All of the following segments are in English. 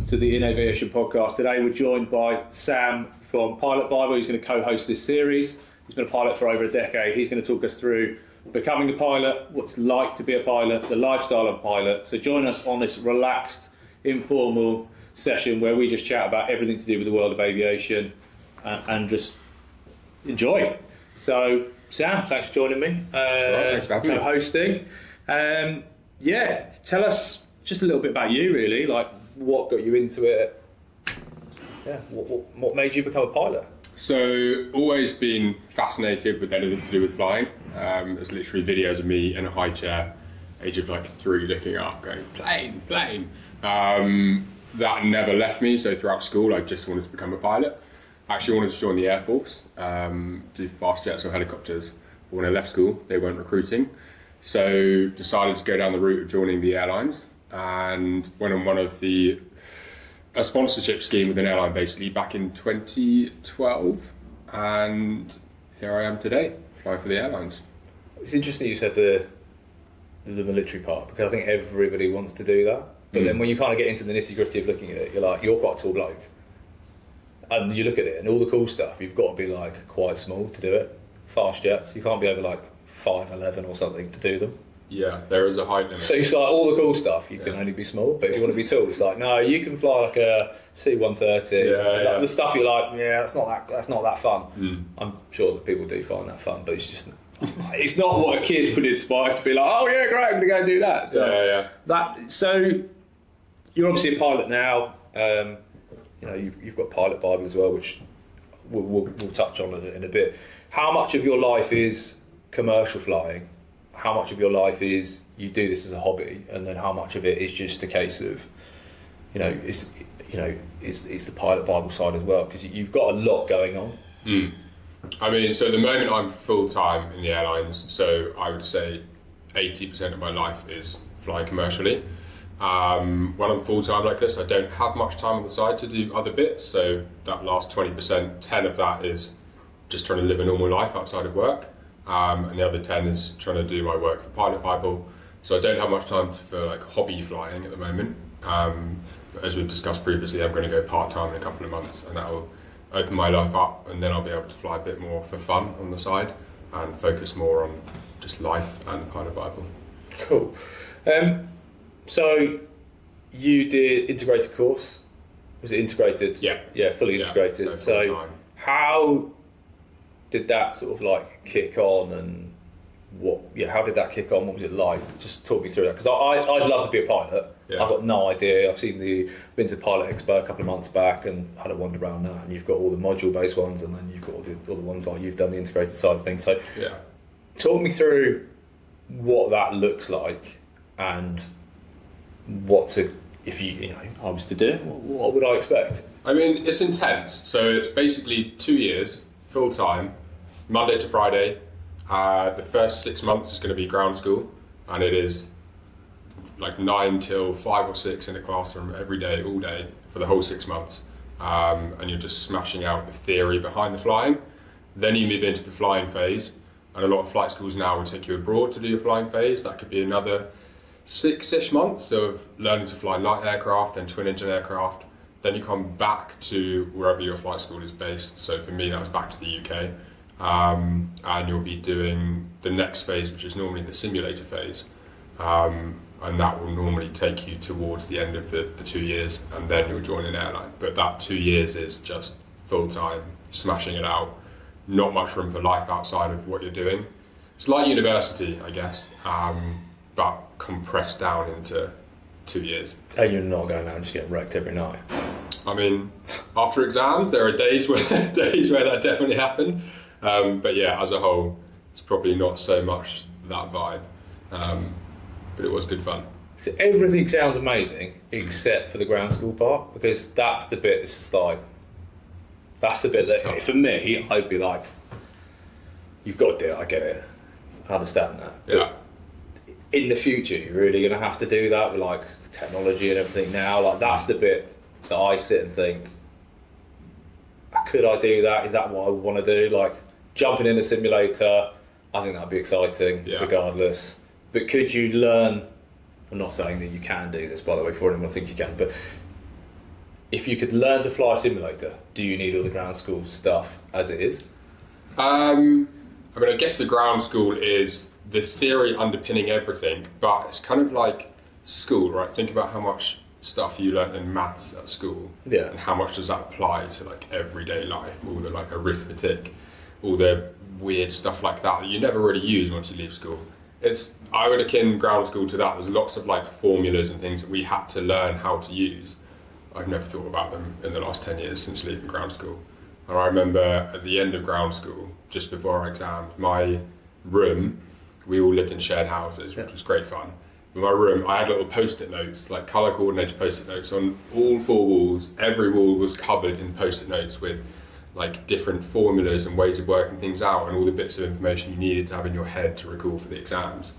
welcome to the InAviation podcast. Today we're joined by Sam from Pilot Bible, who's going to co-host this series. He's been a pilot for over a decade. He's going to talk us through becoming a pilot, what it's like to be a pilot, the lifestyle of a pilot. So join us on this relaxed, informal session where we just chat about everything to do with the world of aviation and just enjoy. So Sam, thanks for joining me. Thanks for having me. Co-hosting. Tell us just a little bit about you, really, like what got you into it. Yeah, what made you become a pilot? So, always been fascinated with anything to do with flying. There's literally videos of me in a high chair, age of like 3, looking up, going, plane. That never left me, so throughout school I just wanted to become a pilot. I actually wanted to join the Air Force, do fast jets or helicopters. But when I left school, they weren't recruiting. So, decided to go down the route of joining the airlines and went on a sponsorship scheme with an airline basically back in 2012, and here I am today, flying for the airlines. It's interesting you said the military part, because I think everybody wants to do that, but then when you kind of get into the nitty gritty of looking at it, you're quite a tall bloke, and you look at it and all the cool stuff, you've got to be like quite small to do it. Fast jets, you can't be over like 5'11" or something to do them. Yeah, there is a height limit. So it's like all the cool stuff, you can only be small, but if you want to be tall, it's like, no, you can fly like a C-130. The stuff you're like, that's not that fun. I'm sure that people do find that fun, but it's just, it's not what a kid would inspire to be like, oh yeah, great, I'm going to go and do that. So, So you're obviously a pilot now. You've got Pilot Bible as well, which we'll touch on in a bit. How much of your life is commercial flying? How much of your life is you do this as a hobby, and then how much of it is just a case of, it's the Pilot Bible side as well, because you've got a lot going on. I mean, so at the moment I'm full time in the airlines, so I would say 80% of my life is flying commercially. When I'm full time like this, I don't have much time on the side to do other bits, so that last 20%, 10 of that is just trying to live a normal life outside of work. And the other 10 is trying to do my work for Pilot Bible. So I don't have much time for like hobby flying at the moment. But as we've discussed previously, I'm going to go part-time in a couple of months, and that will open my life up, and then I'll be able to fly a bit more for fun on the side and focus more on just life and Pilot Bible. Cool. So you did integrated course. Was it integrated? Yeah, fully integrated. So how did that sort of like kick on, and how did that kick on? What was it like? Just talk me through that, because I'd love to be a pilot. I've got no idea. I've been to Pilot Expo a couple of months back and had a wander around that, and you've got all the module based ones, and then you've got all the ones like you've done the integrated side of things. So talk me through what that looks like, and if I was to do it, what would I expect? I mean, it's intense. So it's basically 2 years full time, Monday to Friday. The first 6 months is going to be ground school, and it is like 9 till 5 or 6 in a classroom every day, all day for the whole 6 months. And you're just smashing out the theory behind the flying. Then you move into the flying phase, and a lot of flight schools now will take you abroad to do your flying phase. That could be another 6-ish months of learning to fly light aircraft and twin engine aircraft. Then you come back to wherever your flight school is based. So for me, that was back to the UK. And you'll be doing the next phase, which is normally the simulator phase. And that will normally take you towards the end of the 2 years, and then you'll join an airline. But that 2 years is just full time, smashing it out. Not much room for life outside of what you're doing. It's like university, I guess, but compressed down into 2 years. And you're not going out and just getting wrecked every night. I mean, after exams, there are days where that definitely happened. But yeah, as a whole, it's probably not so much that vibe. But it was good fun. So everything sounds amazing except for the ground school part, because that's the bit that's the bit that tough. For me, I'd be like, you've got to do it, I get it, I understand that. But in the future, you're really going to have to do that with like technology and everything now. Like that's the bit that I sit and think, could I do that? Is that what I want to do? Like jumping in a simulator, I think that'd be exciting regardless. But could you learn, I'm not saying that you can do this, by the way, for anyone who thinks you can, but if you could learn to fly a simulator, do you need all the ground school stuff as it is? I mean, I guess the ground school is the theory underpinning everything, but it's kind of like school, right? Think about how much stuff you learn in maths at school, and how much does that apply to like everyday life, all the like arithmetic, all the weird stuff like that you never really use once you leave school. I would akin ground school to that. There's lots of like formulas and things that we had to learn how to use. I've never thought about them in the last 10 years since leaving ground school. And I remember at the end of ground school, just before our exams, my room, we all lived in shared houses, which was great fun. In my room, I had little post-it notes, like colour-coordinated post-it notes on all 4 walls. Every wall was covered in post-it notes with like different formulas and ways of working things out and all the bits of information you needed to have in your head to recall for the exams.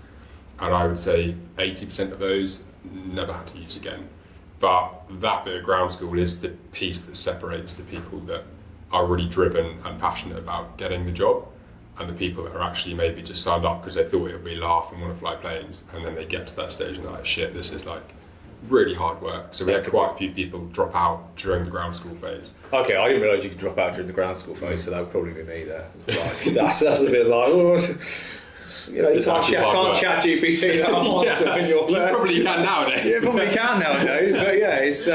And I would say 80% of those never had to use again. But that bit of ground school is the piece that separates the people that are really driven and passionate about getting the job and the people that are actually maybe just signed up because they thought it would be a laugh and want to fly planes, and then they get to that stage and they're like, shit, this is like really hard work. So we had quite a few people drop out during the ground school phase. Okay, I didn't realise you could drop out during the ground school phase, so that would probably be me there. Like, that's a bit like, oh, you know, you can't chat GPT that answer in your You probably can nowadays. You probably can nowadays, but yeah, it's.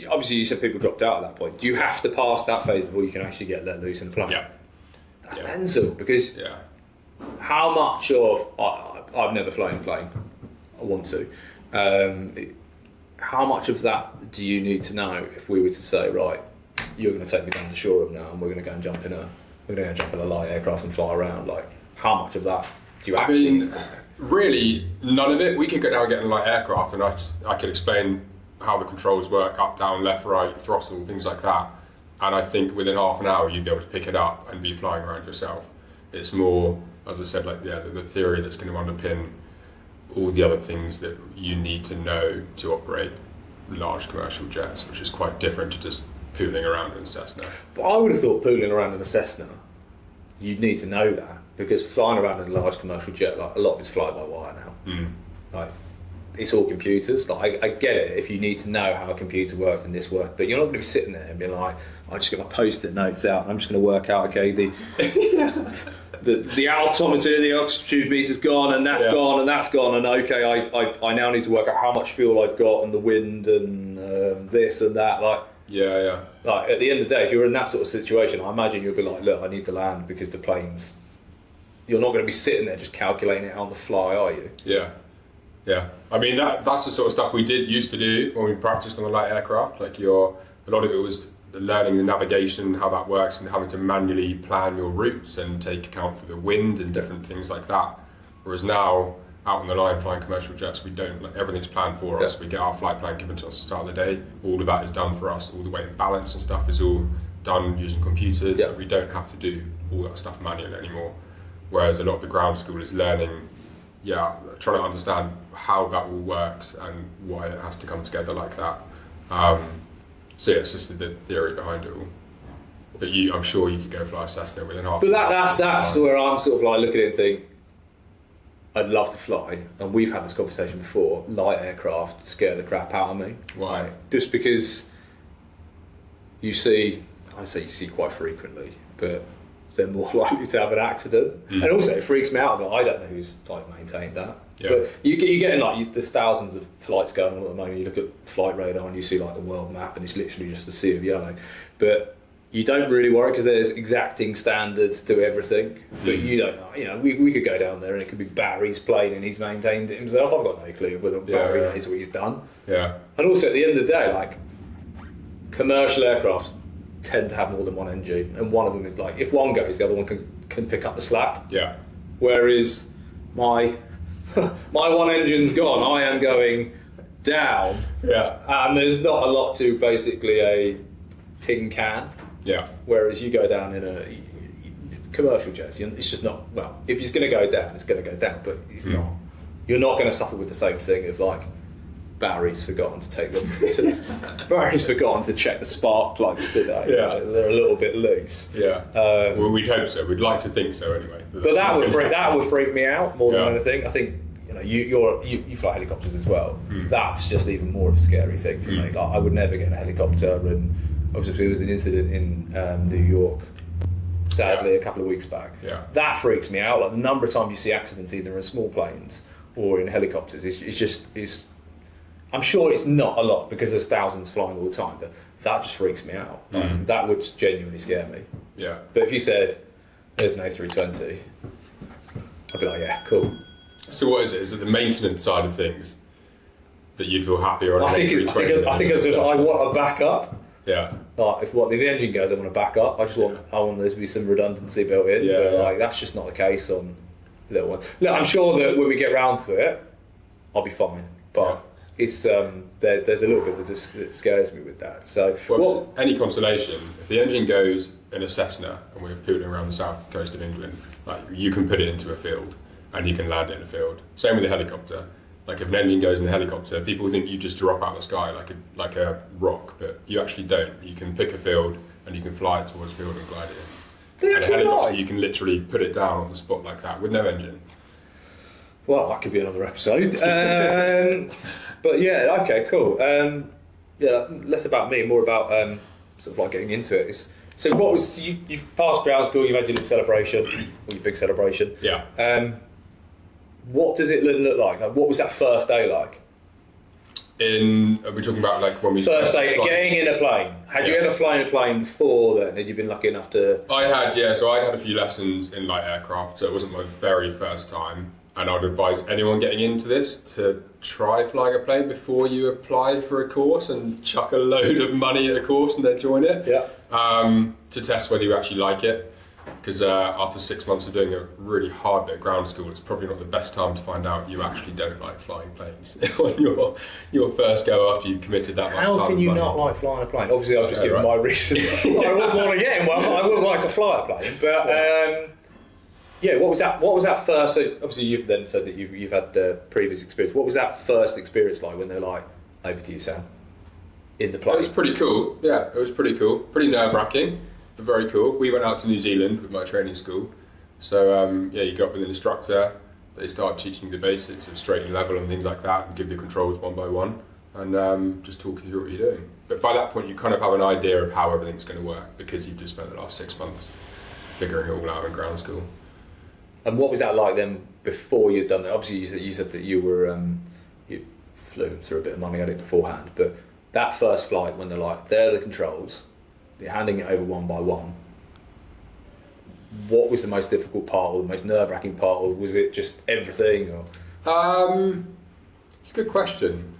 Obviously, you said people dropped out at that point. Do you have to pass that phase before you can actually get let loose and fly? Yeah. That's mental, because how much of I've never flown a plane. I want to. How much of that do you need to know if we were to say, right, you're going to take me down to Shoreham now, and we're going to go and jump in a light aircraft and fly around? Like, how much of that do you actually need to know? Really, none of it. We could go down and get in a light aircraft, and I could explain how the controls work, up, down, left, right, throttle, things like that. And I think within half an hour you'd be able to pick it up and be flying around yourself. It's more, as I said, like the theory that's going to underpin all the other things that you need to know to operate large commercial jets, which is quite different to just pooling around in a Cessna. But I would have thought pooling around in a Cessna, you'd need to know that, because flying around in a large commercial jet, like a lot of it's fly by wire now. Like, it's all computers. Like, I get it if you need to know how a computer works and this works, but you're not going to be sitting there and be like, I just get my post-it notes out and I'm just going to work out, okay, the altimeter, the altitude meter's gone, and that's gone, and that's gone, and okay, I now need to work out how much fuel I've got and the wind and this and that. Like, like at the end of the day, if you're in that sort of situation, I imagine you'll be like, look, I need to land because the plane's. You're not going to be sitting there just calculating it on the fly, are you? Yeah, I mean that's the sort of stuff we used to do when we practiced on the light aircraft. Like a lot of it was learning the navigation, how that works, and having to manually plan your routes and take account for the wind and different things like that. Whereas now, out on the line flying commercial jets, we don't. Like, everything's planned for us. We get our flight plan given to us at the start of the day. All of that is done for us. All the weight and balance and stuff is all done using computers. So we don't have to do all that stuff manually anymore. Whereas a lot of the ground school is learning. Trying to understand how that all works and why it has to come together like that. It's just the theory behind it all. But I'm sure you could go fly a Cessna within half. But that's where I'm sort of like looking at it and think, I'd love to fly, and we've had this conversation before. Light aircraft scare the crap out of me. Why? Just because you see quite frequently, but they're more likely to have an accident. And also it freaks me out that I don't know who's like maintained that. But you get in like there's thousands of flights going on at the moment. You look at flight radar and you see like the world map, and it's literally just a sea of yellow. But you don't really worry because there's exacting standards to everything. But you don't know. You know, we could go down there and it could be Barry's plane and he's maintained it himself. I've got no clue whether Barry knows what he's done. And also at the end of the day, like, commercial aircraft tend to have more than one engine, and one of them is like, if one goes, the other one can pick up the slack. Whereas my one engine's gone, I am going down. And there's not a lot to basically a tin can. Whereas you go down in a commercial jet, it's just not. Well, if it's going to go down, it's going to go down, but it's not. You're not going to suffer with the same thing of like, Barry's forgotten to take them. Barry's forgotten to check the spark plugs today. They're a little bit loose. Well, we'd hope so. We'd like to think so anyway. But that would freak me out more than anything. I think, you know, you fly helicopters as well. That's just even more of a scary thing for me. Like, I would never get in a helicopter, and obviously there was an incident in New York, sadly, a couple of weeks back. That freaks me out. Like, the number of times you see accidents either in small planes or in helicopters is I'm sure it's not a lot because there's thousands flying all the time, but that just freaks me out. Like, that would genuinely scare me. But if you said there's an A320, I'd be like, yeah, cool. So what is it? Is it the maintenance side of things that you'd feel happier on? I think it's just I want a backup. Like, if the engine goes, I want a backup. I want there to be some redundancy built in. But like, that's just not the case on the little one. Look, I'm sure that when we get round to it, I'll be fine. But it's there's a little bit that scares me with that. So any consolation, if the engine goes in a Cessna and we're piloting around the south coast of England, like, you can put it into a field and you can land it in a field. Same with the helicopter. Like, if an engine goes in a helicopter, people think you just drop out of the sky like a rock, but you actually don't. You can pick a field and you can fly it towards a field and glide it in. And a helicopter, you can literally put it down on the spot like that with no engine. Well, that could be another episode. But yeah, okay, cool. Less about me, more about sort of like getting into it. So what was you've passed ground school, you've had your little celebration, or your big celebration. What does it look like? Like, what was that first day like? Are we talking about like when we first day getting in a plane? Had you ever flown a plane before then? Had you been lucky enough to? I had, so I'd had a few lessons in light aircraft, so it wasn't my very first time. And I'd advise anyone getting into this to try flying a plane before you apply for a course and chuck a load of money at a course and then join it. To test whether you actually like it. Because after 6 months of doing a really hard bit of ground school, it's probably not the best time to find out you actually don't like flying planes on your first go after you've committed that much time. How can you not like flying a plane? Obviously, I've just given my reason. I wouldn't want to get in one, but I would like to fly a plane. But what was that first? So obviously, you've then said that you've had the previous experience. What was that first experience like when they're like, over to you, Sam, in the plane? It was pretty cool. Yeah, it was pretty cool. Pretty nerve-wracking, but very cool. We went out to New Zealand with my training school. So you go up with an instructor. They start teaching you the basics of straight and level and things like that, and give you controls one by one, and just talk you through what you're doing. But by that point, you kind of have an idea of how everything's going to work because you've just spent the last 6 months figuring it all out in ground school. And what was that like then before you'd done that? Obviously, you said that you flew through a bit of money at it beforehand, but that first flight when they're like, there are the controls, they're handing it over one by one. What was the most difficult part or the most nerve-wracking part, or was it just everything? Or? It's a good question.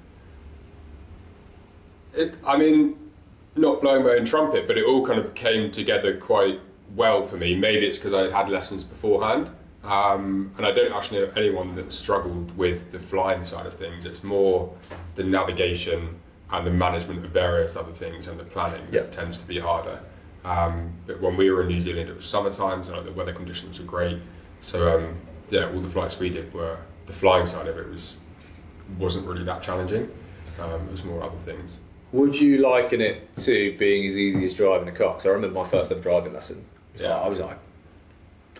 Not blowing my own trumpet, but it all kind of came together quite well for me. Maybe it's because I had lessons beforehand. And I don't actually know anyone that struggled with the flying side of things. It's more the navigation and the management of various other things and the planning that tends to be harder. But when we were in New Zealand, it was summertime, so the weather conditions were great. So all the flights we did were, the flying side of it wasn't really that challenging. It was more other things. Would you liken it to being as easy as driving a car? Because I remember my first ever driving lesson. I was like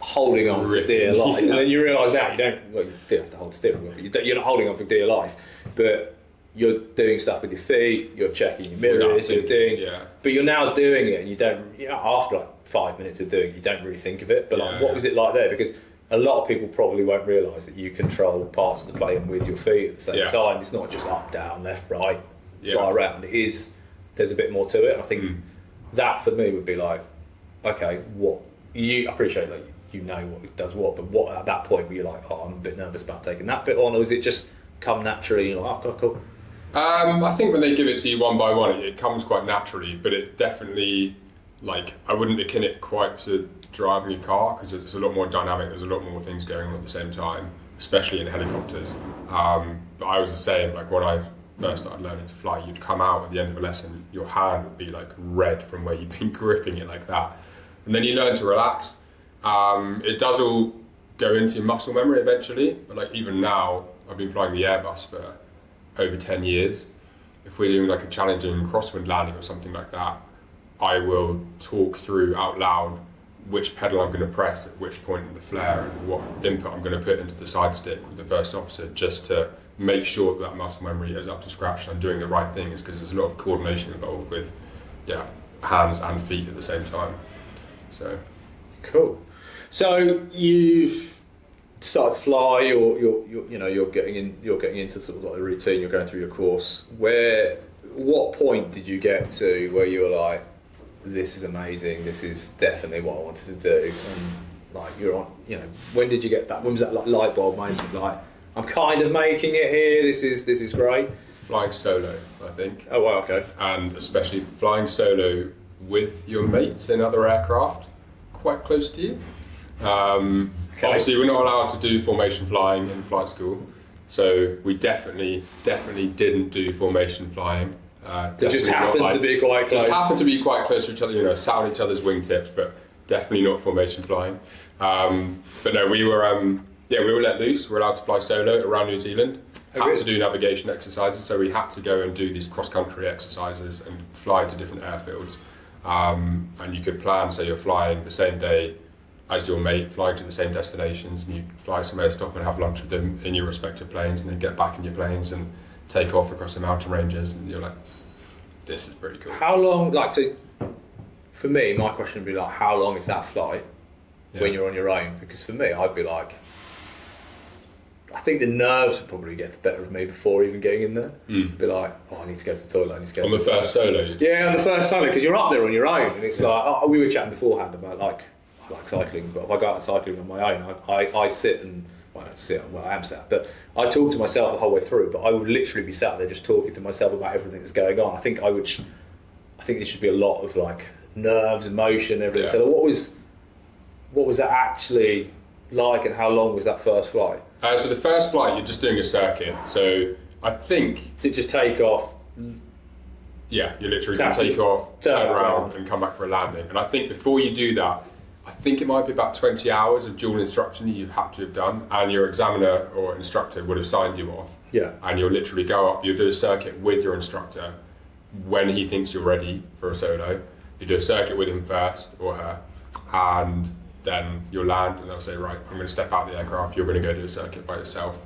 holding on for dear life, and then you realise now you don't. Well, you do have to hold steering wheel, but you're not holding on for dear life. But you're doing stuff with your feet. You're checking your mirrors. You're doing. But you're now doing it, and you don't. After like 5 minutes of doing it, you don't really think of it. But what was it like there? Because a lot of people probably won't realise that you control parts of the plane with your feet at the same time. It's not just up, down, left, right, fly around. It is. There's a bit more to it, and I think that for me would be like, okay, what you appreciate that you know what it does what, but what at that point were you like, oh, I'm a bit nervous about taking that bit on, or is it just come naturally? You're like, oh, cool. I think when they give it to you one by one, it comes quite naturally, but it definitely, like, I wouldn't akin it quite to driving a car because it's a lot more dynamic. There's a lot more things going on at the same time, especially in helicopters. But I was the same. Like when I first started learning to fly, you'd come out at the end of a lesson, your hand would be like red from where you've been gripping it like that. And then you learn to relax. It does all go into muscle memory eventually, but like even now, I've been flying the Airbus for over 10 years. If we're doing like a challenging crosswind landing or something like that, I will talk through out loud which pedal I'm going to press at which point in the flare and what input I'm going to put into the side stick with the first officer, just to make sure that muscle memory is up to scratch and I'm doing the right things, because there's a lot of coordination involved with hands and feet at the same time. So cool. So you've started to fly. You're getting into sort of like a routine. You're going through your course. What point did you get to where you were like, this is amazing, this is definitely what I wanted to do? And like you're on, when did you get that? When was that like light bulb moment? Like, I'm kind of making it here. This is great. Flying solo, I think. Oh wow, okay. And especially flying solo with your mates in other aircraft, quite close to you. Obviously, we're not allowed to do formation flying in flight school, so we definitely didn't do formation flying. It just happened to be quite close. Just happened to be quite close to each other, sat on each other's wingtips, but definitely not formation flying. But no, we were let loose. We're allowed to fly solo around New Zealand. Had to do navigation exercises, so we had to go and do these cross-country exercises and fly to different airfields. And you could plan, so you're flying the same day as your mate, flying to the same destinations, and you fly somewhere, stop and have lunch with them in your respective planes, and then get back in your planes and take off across the mountain ranges, and you're like, this is pretty cool. How long, for me, my question would be like, how long is that flight when you're on your own? Because for me, I'd be like, I think the nerves would probably get the better of me before even getting in there. Be like, I need to go to the toilet, I need to go to the toilet. On the first solo? Yeah, on the first solo, because you're up there on your own, and it's like, we were chatting beforehand about I like cycling, but if I go out cycling on my own, I sit and, I don't sit, I am sat, but I talk to myself the whole way through, but I would literally be sat there just talking to myself about everything that's going on. I think there should be a lot of like nerves, emotion, everything. So what was that actually like, and how long was that first flight? So the first flight, you're just doing a circuit, so I think... Did it just take off? Yeah, you literally can take off, turn around and come back for a landing. And I think before you do that, I think it might be about 20 hours of dual instruction that you have to have done, and your examiner or instructor would have signed you off. Yeah. And you'll literally go up, you'll do a circuit with your instructor when he thinks you're ready for a solo. You do a circuit with him first, or her, and then you'll land and they'll say, right, I'm going to step out of the aircraft, you're going to go do a circuit by yourself.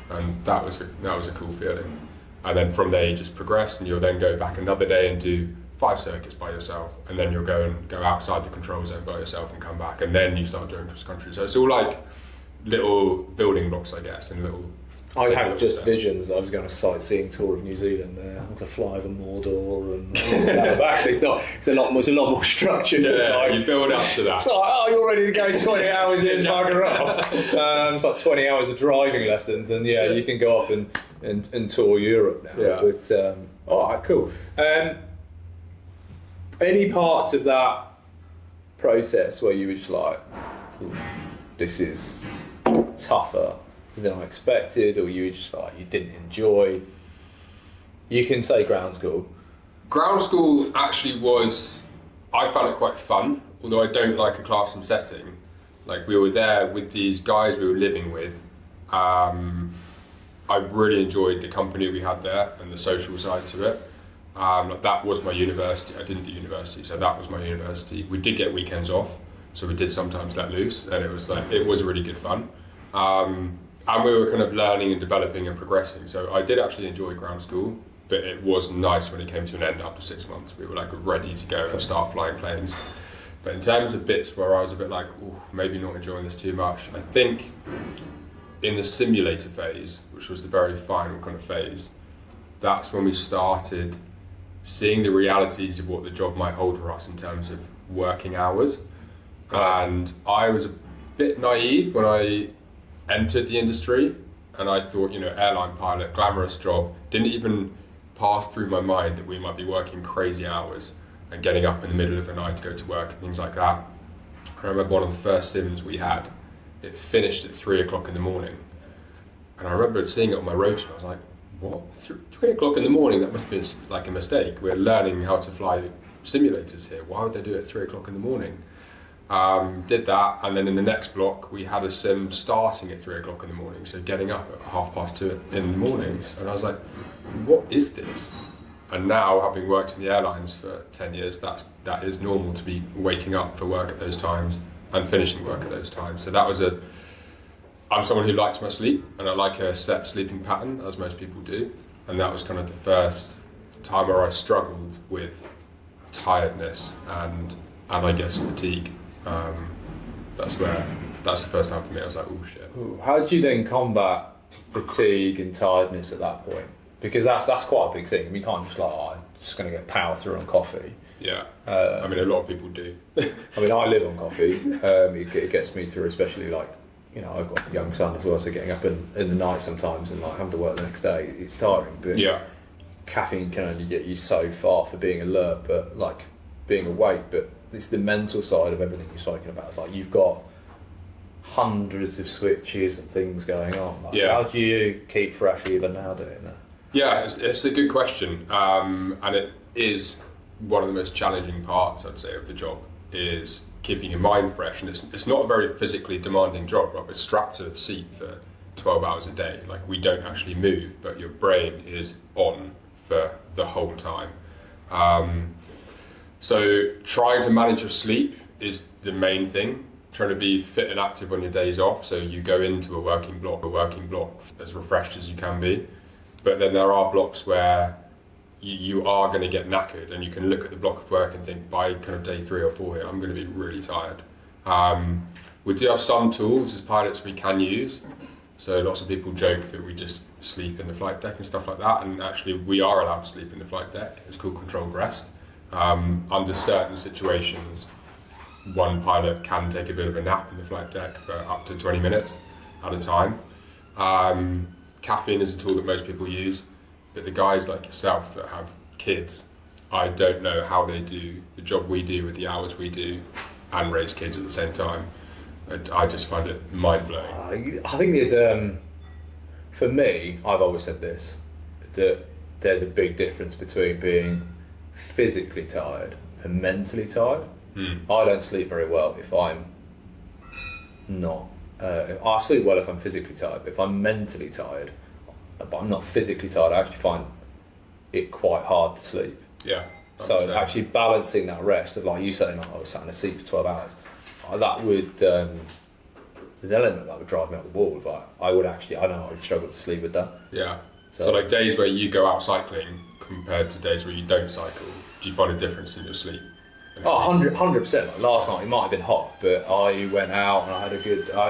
And that was a cool feeling. And then from there you just progress, and you'll then go back another day and do 5 circuits by yourself, and then you'll go outside the control zone by yourself and come back, and then you start doing cross country. So it's all like little building blocks, I guess, and little. I had just visions. I was going on a sightseeing tour of New Zealand there. I want to fly over Mordor, and but actually it's not. It's a lot more structured. Yeah, you build up to that. It's like, you're ready to go 20 hours in, bugger off. It's like 20 hours of driving lessons, and you can go off and tour Europe now. Yeah. But all right, cool. Any parts of that process where you were just like, this is tougher than I expected, or you were just like, you didn't enjoy? You can say ground school. Ground school actually was, I found it quite fun, although I don't like a classroom setting. Like, we were there with these guys we were living with. I really enjoyed the company we had there and the social side to it. That was my university. I didn't do university, so that was my university. We did get weekends off, so we did sometimes let loose, and it was really good fun. And we were kind of learning and developing and progressing. So I did actually enjoy ground school, but it was nice when it came to an end after 6 months. We were like ready to go and start flying planes. But in terms of bits where I was a bit like, maybe not enjoying this too much, I think in the simulator phase, which was the very final kind of phase, that's when we started seeing the realities of what the job might hold for us in terms of working hours. And I was a bit naive when I entered the industry, and I thought, airline pilot, glamorous job. Didn't even pass through my mind that we might be working crazy hours and getting up in the middle of the night to go to work and things like that. I remember one of the first sims we had, it finished at 3 o'clock in the morning. And I remember seeing it on my rotor, and I was like, what? 3 o'clock in the morning? That must be like a mistake. We're learning how to fly simulators here. Why would they do it at 3 o'clock in the morning? Did that, and then in the next block we had a sim starting at 3 o'clock in the morning, so getting up at 2:30 in the morning. And I was like, what is this? And now, having worked in the airlines for 10 years, that is normal to be waking up for work at those times and finishing work at those times. So I'm someone who likes my sleep, and I like a set sleeping pattern, as most people do. And that was kind of the first time where I struggled with tiredness and I guess fatigue. That's the first time for me I was like, oh shit. Ooh, how did you then combat fatigue and tiredness at that point? Because that's quite a big thing. You can't just like, I'm just going to get power through on coffee. Yeah, I mean, a lot of people do. I mean, I live on coffee. It gets me through, especially like, you know, I've got a young son as well, so getting up in the night sometimes and like having to work the next day, it's tiring. But yeah, caffeine can only get you so far for being alert, but like being awake. But it's the mental side of everything you're talking about. Like you've got hundreds of switches and things going on. Like, yeah. How do you keep fresh even now doing that? Yeah, it's a good question, and it is one of the most challenging parts, I'd say, of the job is keeping your mind fresh. And it's not a very physically demanding job. Like we're strapped to the seat for 12 hours a day. Like we don't actually move, but your brain is on for the whole time. So trying to manage your sleep is the main thing. Trying to be fit and active on your days off, so you go into a working block as refreshed as you can be. But then there are blocks where you are going to get knackered, and you can look at the block of work and think, by kind of day 3 or 4 here, I'm going to be really tired. We do have some tools as pilots we can use. So lots of people joke that we just sleep in the flight deck and stuff like that, and actually we are allowed to sleep in the flight deck. It's called controlled rest. Under certain situations, one pilot can take a bit of a nap in the flight deck for up to 20 minutes at a time. Caffeine is a tool that most people use, but the guys like yourself that have kids, I don't know how they do the job we do with the hours we do and raise kids at the same time. I just find it mind-blowing. I think there's, for me, I've always said this, that there's a big difference between being physically tired and mentally tired. I don't sleep very well if I'm not. I sleep well if I'm physically tired, but if I'm mentally tired, but I'm not physically tired, I actually find it quite hard to sleep. Yeah. So actually balancing that rest of, like you saying, like, I was sat in a seat for 12 hours, that would, there's an element that would drive me up the wall. I know I would struggle to sleep with that. Yeah. So like days where you go out cycling compared to days where you don't cycle, do you find a difference in your sleep? Oh, 100%. Like last night it might have been hot, but I went out and I had a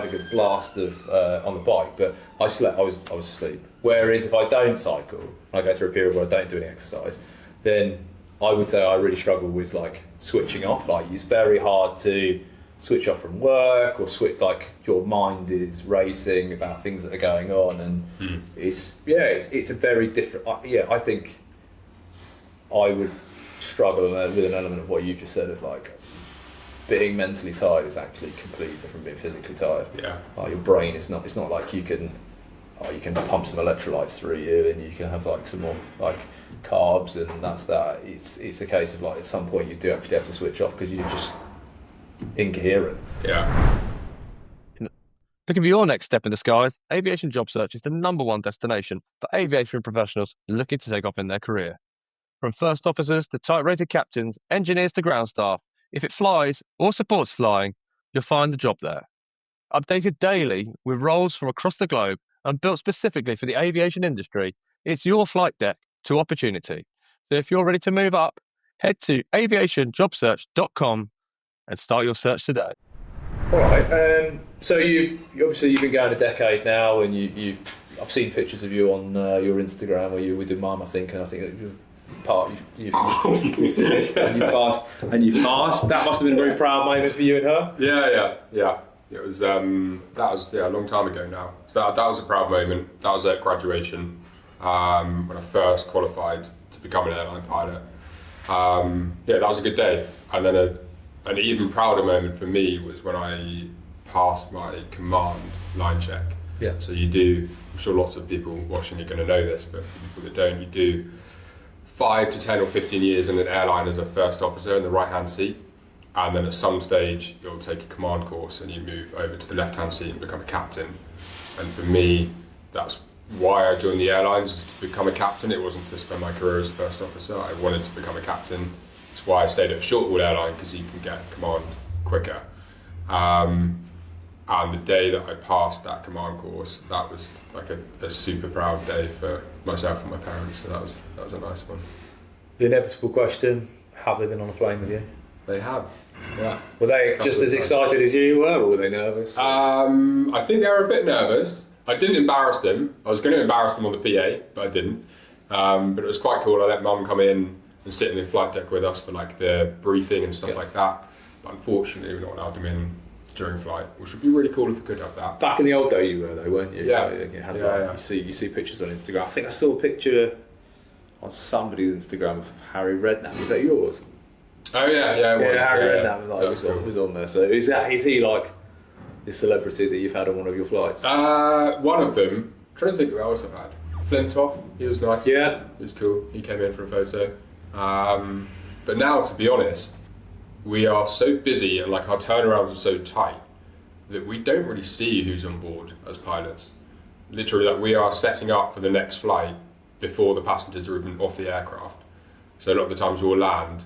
good blast of on the bike. But I slept. I was asleep. Whereas if I don't cycle, I go through a period where I don't do any exercise, then I would say I really struggle with like switching off. Like it's very hard to switch off from work or switch. Like your mind is racing about things that are going on, and it's a very different. I think I would struggle with an element of what you just said of like being mentally tired is actually completely different from being physically tired. Yeah. Your brain is not. It's not like you can pump some electrolytes through you and you can have like some more like carbs and that's that. It's a case of like at some point you do actually have to switch off because you're just incoherent. Yeah. Looking for your next step in the skies, Aviation Job Search is the #1 destination for aviation professionals looking to take off in their career. From first officers to type-rated captains, engineers to ground staff, if it flies or supports flying, you'll find the job there. Updated daily with roles from across the globe and built specifically for the aviation industry, it's your flight deck to opportunity. So if you're ready to move up, head to aviationjobsearch.com and start your search today. All right. So you've been going a decade now, and I've seen pictures of you on your Instagram where you were with your mum, I think, and I think you've finished and you've passed. That must have been a very proud moment for you and her. Yeah. It was that was a long time ago now. So that was a proud moment. That was at graduation when I first qualified to become an airline pilot. That was a good day. And then an even prouder moment for me was when I passed my command line check. Yeah. So you do. I'm sure lots of people watching are going to know this, but for people that don't, you do 5 to 10 or 15 years in an airline as a first officer in the right-hand seat, and then at some stage you'll take a command course and you move over to the left-hand seat and become a captain. And for me, that's why I joined the airlines, is to become a captain. It wasn't to spend my career as a first officer. I wanted to become a captain. It's why I stayed at a short-haul airline, because you can get command quicker. And the day that I passed that command course, that was like a super proud day for myself and my parents. So that was a nice one. The inevitable question: have they been on a plane with you? They have. Yeah. Were they just as excited as you were, or were they nervous? I think they were a bit nervous. I didn't embarrass them. I was going to embarrass them on the PA, but I didn't. But it was quite cool. I let Mum come in and sit in the flight deck with us for like the briefing and stuff like that. But unfortunately, we're not allowed them in during flight, which would be really cool if we could have that. Back in the old days, you were though, weren't you? Yeah. So you see pictures on Instagram. I think I saw a picture on somebody's Instagram of Harry Redknapp. Was that yours? Oh yeah, it was. Harry Redknapp was on there. So is he like the celebrity that you've had on one of your flights? One of them. I'm trying to think who else I've had. Flintoff, he was nice. Yeah. He was cool. He came in for a photo. But now, to be honest, we are so busy and like our turnarounds are so tight that we don't really see who's on board as pilots. Literally, like we are setting up for the next flight before the passengers are even off the aircraft. So a lot of the times we'll land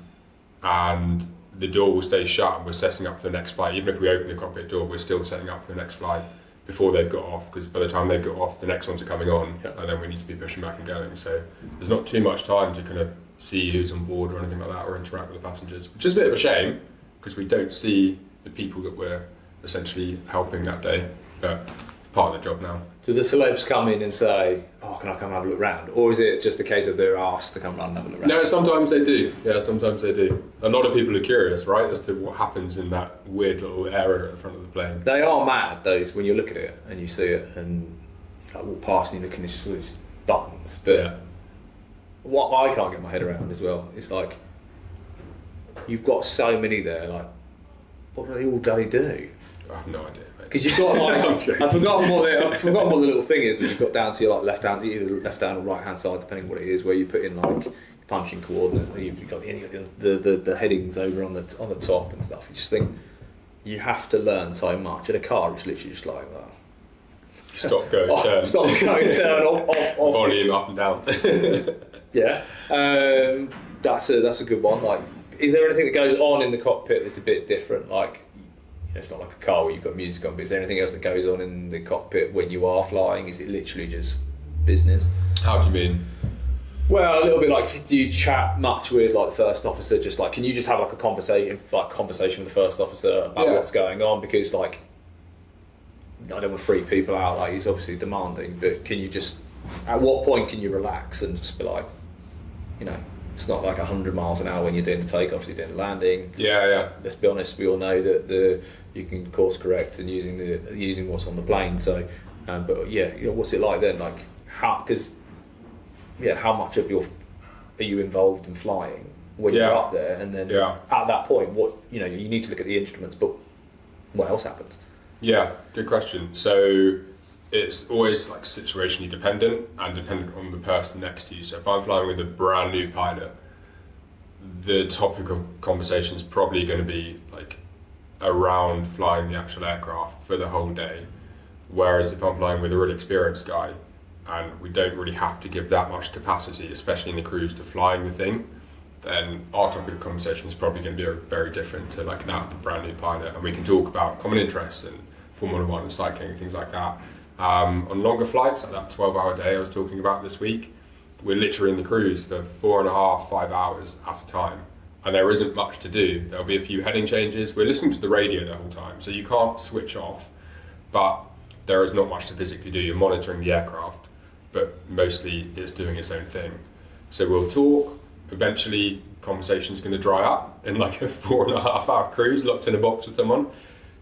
and the door will stay shut and we're setting up for the next flight. Even if we open the cockpit door, we're still setting up for the next flight before they've got off, because by the time they've got off, the next ones are coming on, and then we need to be pushing back and going. So there's not too much time to kind of see who's on board or anything like that, or interact with the passengers, which is a bit of a shame, because we don't see the people that we're essentially helping that day, but part of the job now. Do the celebs come in and say, "Oh, can I come have a look round?" Or is it just a case of they're asked to come round and have a look round? No, sometimes they do. Yeah, sometimes they do. A lot of people are curious, right, as to what happens in that weird little area at the front of the plane. They are mad, those, when you look at it and you see it and like, walk past and you look and it's all these buttons. But what I can't get my head around as well is like, you've got so many there, like, what do they all bloody do? I have no idea. Because you've got like, I've forgotten what the little thing is that you've got down to your like left hand, either left hand or right hand side, depending what it is, where you put in like punching coordinate. You've got the headings over on the top and stuff. You just think you have to learn so much. In a car, it's literally just like that. Stop, go, turn. Stop, go, turn, off. Volume up and down. Yeah, that's a good one. Like, is there anything that goes on in the cockpit that's a bit different? Like, it's not like a car where you've got music on, but is there anything else that goes on in the cockpit when you are flying? Is it literally just business? How do you mean? Well, a little bit like, do you chat much with like the first officer? Just like, can you just have like a conversation with the first officer about what's going on? Because like, I don't want to freak people out. Like, he's obviously demanding, but can you just, at what point can you relax and just be like, you know, it's not like 100 miles an hour when you're doing the takeoff, you're doing the landing. Yeah. Let's be honest, we all know that you can course correct and using what's on the plane. So, but yeah, you know, what's it like then? Like how much of are you involved in flying when you're up there? And then at that point, you need to look at the instruments, but what else happens? Yeah, good question. So it's always like situationally dependent and dependent on the person next to you. So if I'm flying with a brand new pilot, the topic of conversation is probably going to be like around flying the actual aircraft for the whole day. Whereas if I'm flying with a really experienced guy and we don't really have to give that much capacity, especially in the cruise, to flying the thing, then our topic of conversation is probably going to be very different to like that of a brand new pilot. And we can talk about common interests and Formula One and cycling and things like that. On longer flights, like that 12-hour day I was talking about this week, we're literally in the cruise for 4.5, 5 hours at a time, and there isn't much to do. There'll be a few heading changes. We're listening to the radio the whole time, so you can't switch off, but there is not much to physically do. You're monitoring the aircraft, but mostly it's doing its own thing. So we'll talk. Eventually, conversation's going to dry up in like a 4.5 hour cruise, locked in a box with someone.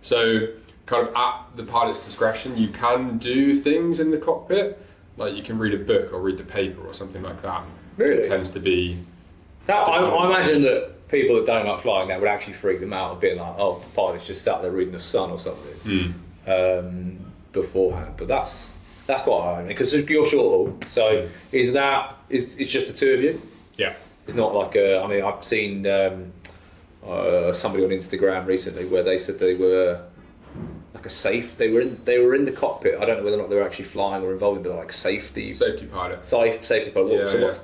So kind of at the pilot's discretion, you can do things in the cockpit, like you can read a book or read the paper or something like that. Really? It tends to be... I imagine that people that don't like flying, that would actually freak them out, being like, oh, the pilot's just sat there reading the Sun or something beforehand. But that's quite hard, because you're short haul. So it's just the two of you? Yeah. It's not like I've seen somebody on Instagram recently where they said they were like they were in the cockpit. I don't know whether or not they were actually flying or involved in, but like safety pilot. Safety pilot.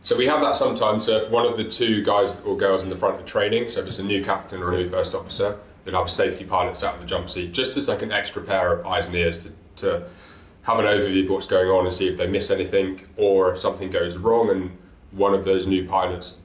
So we have that sometimes. So if one of the two guys or girls in the front are training, so if it's a new captain or a new first officer, you'll have a safety pilot sat in the jump seat, just as like an extra pair of eyes and ears to have an overview of what's going on and see if they miss anything, or if something goes wrong and one of those new pilots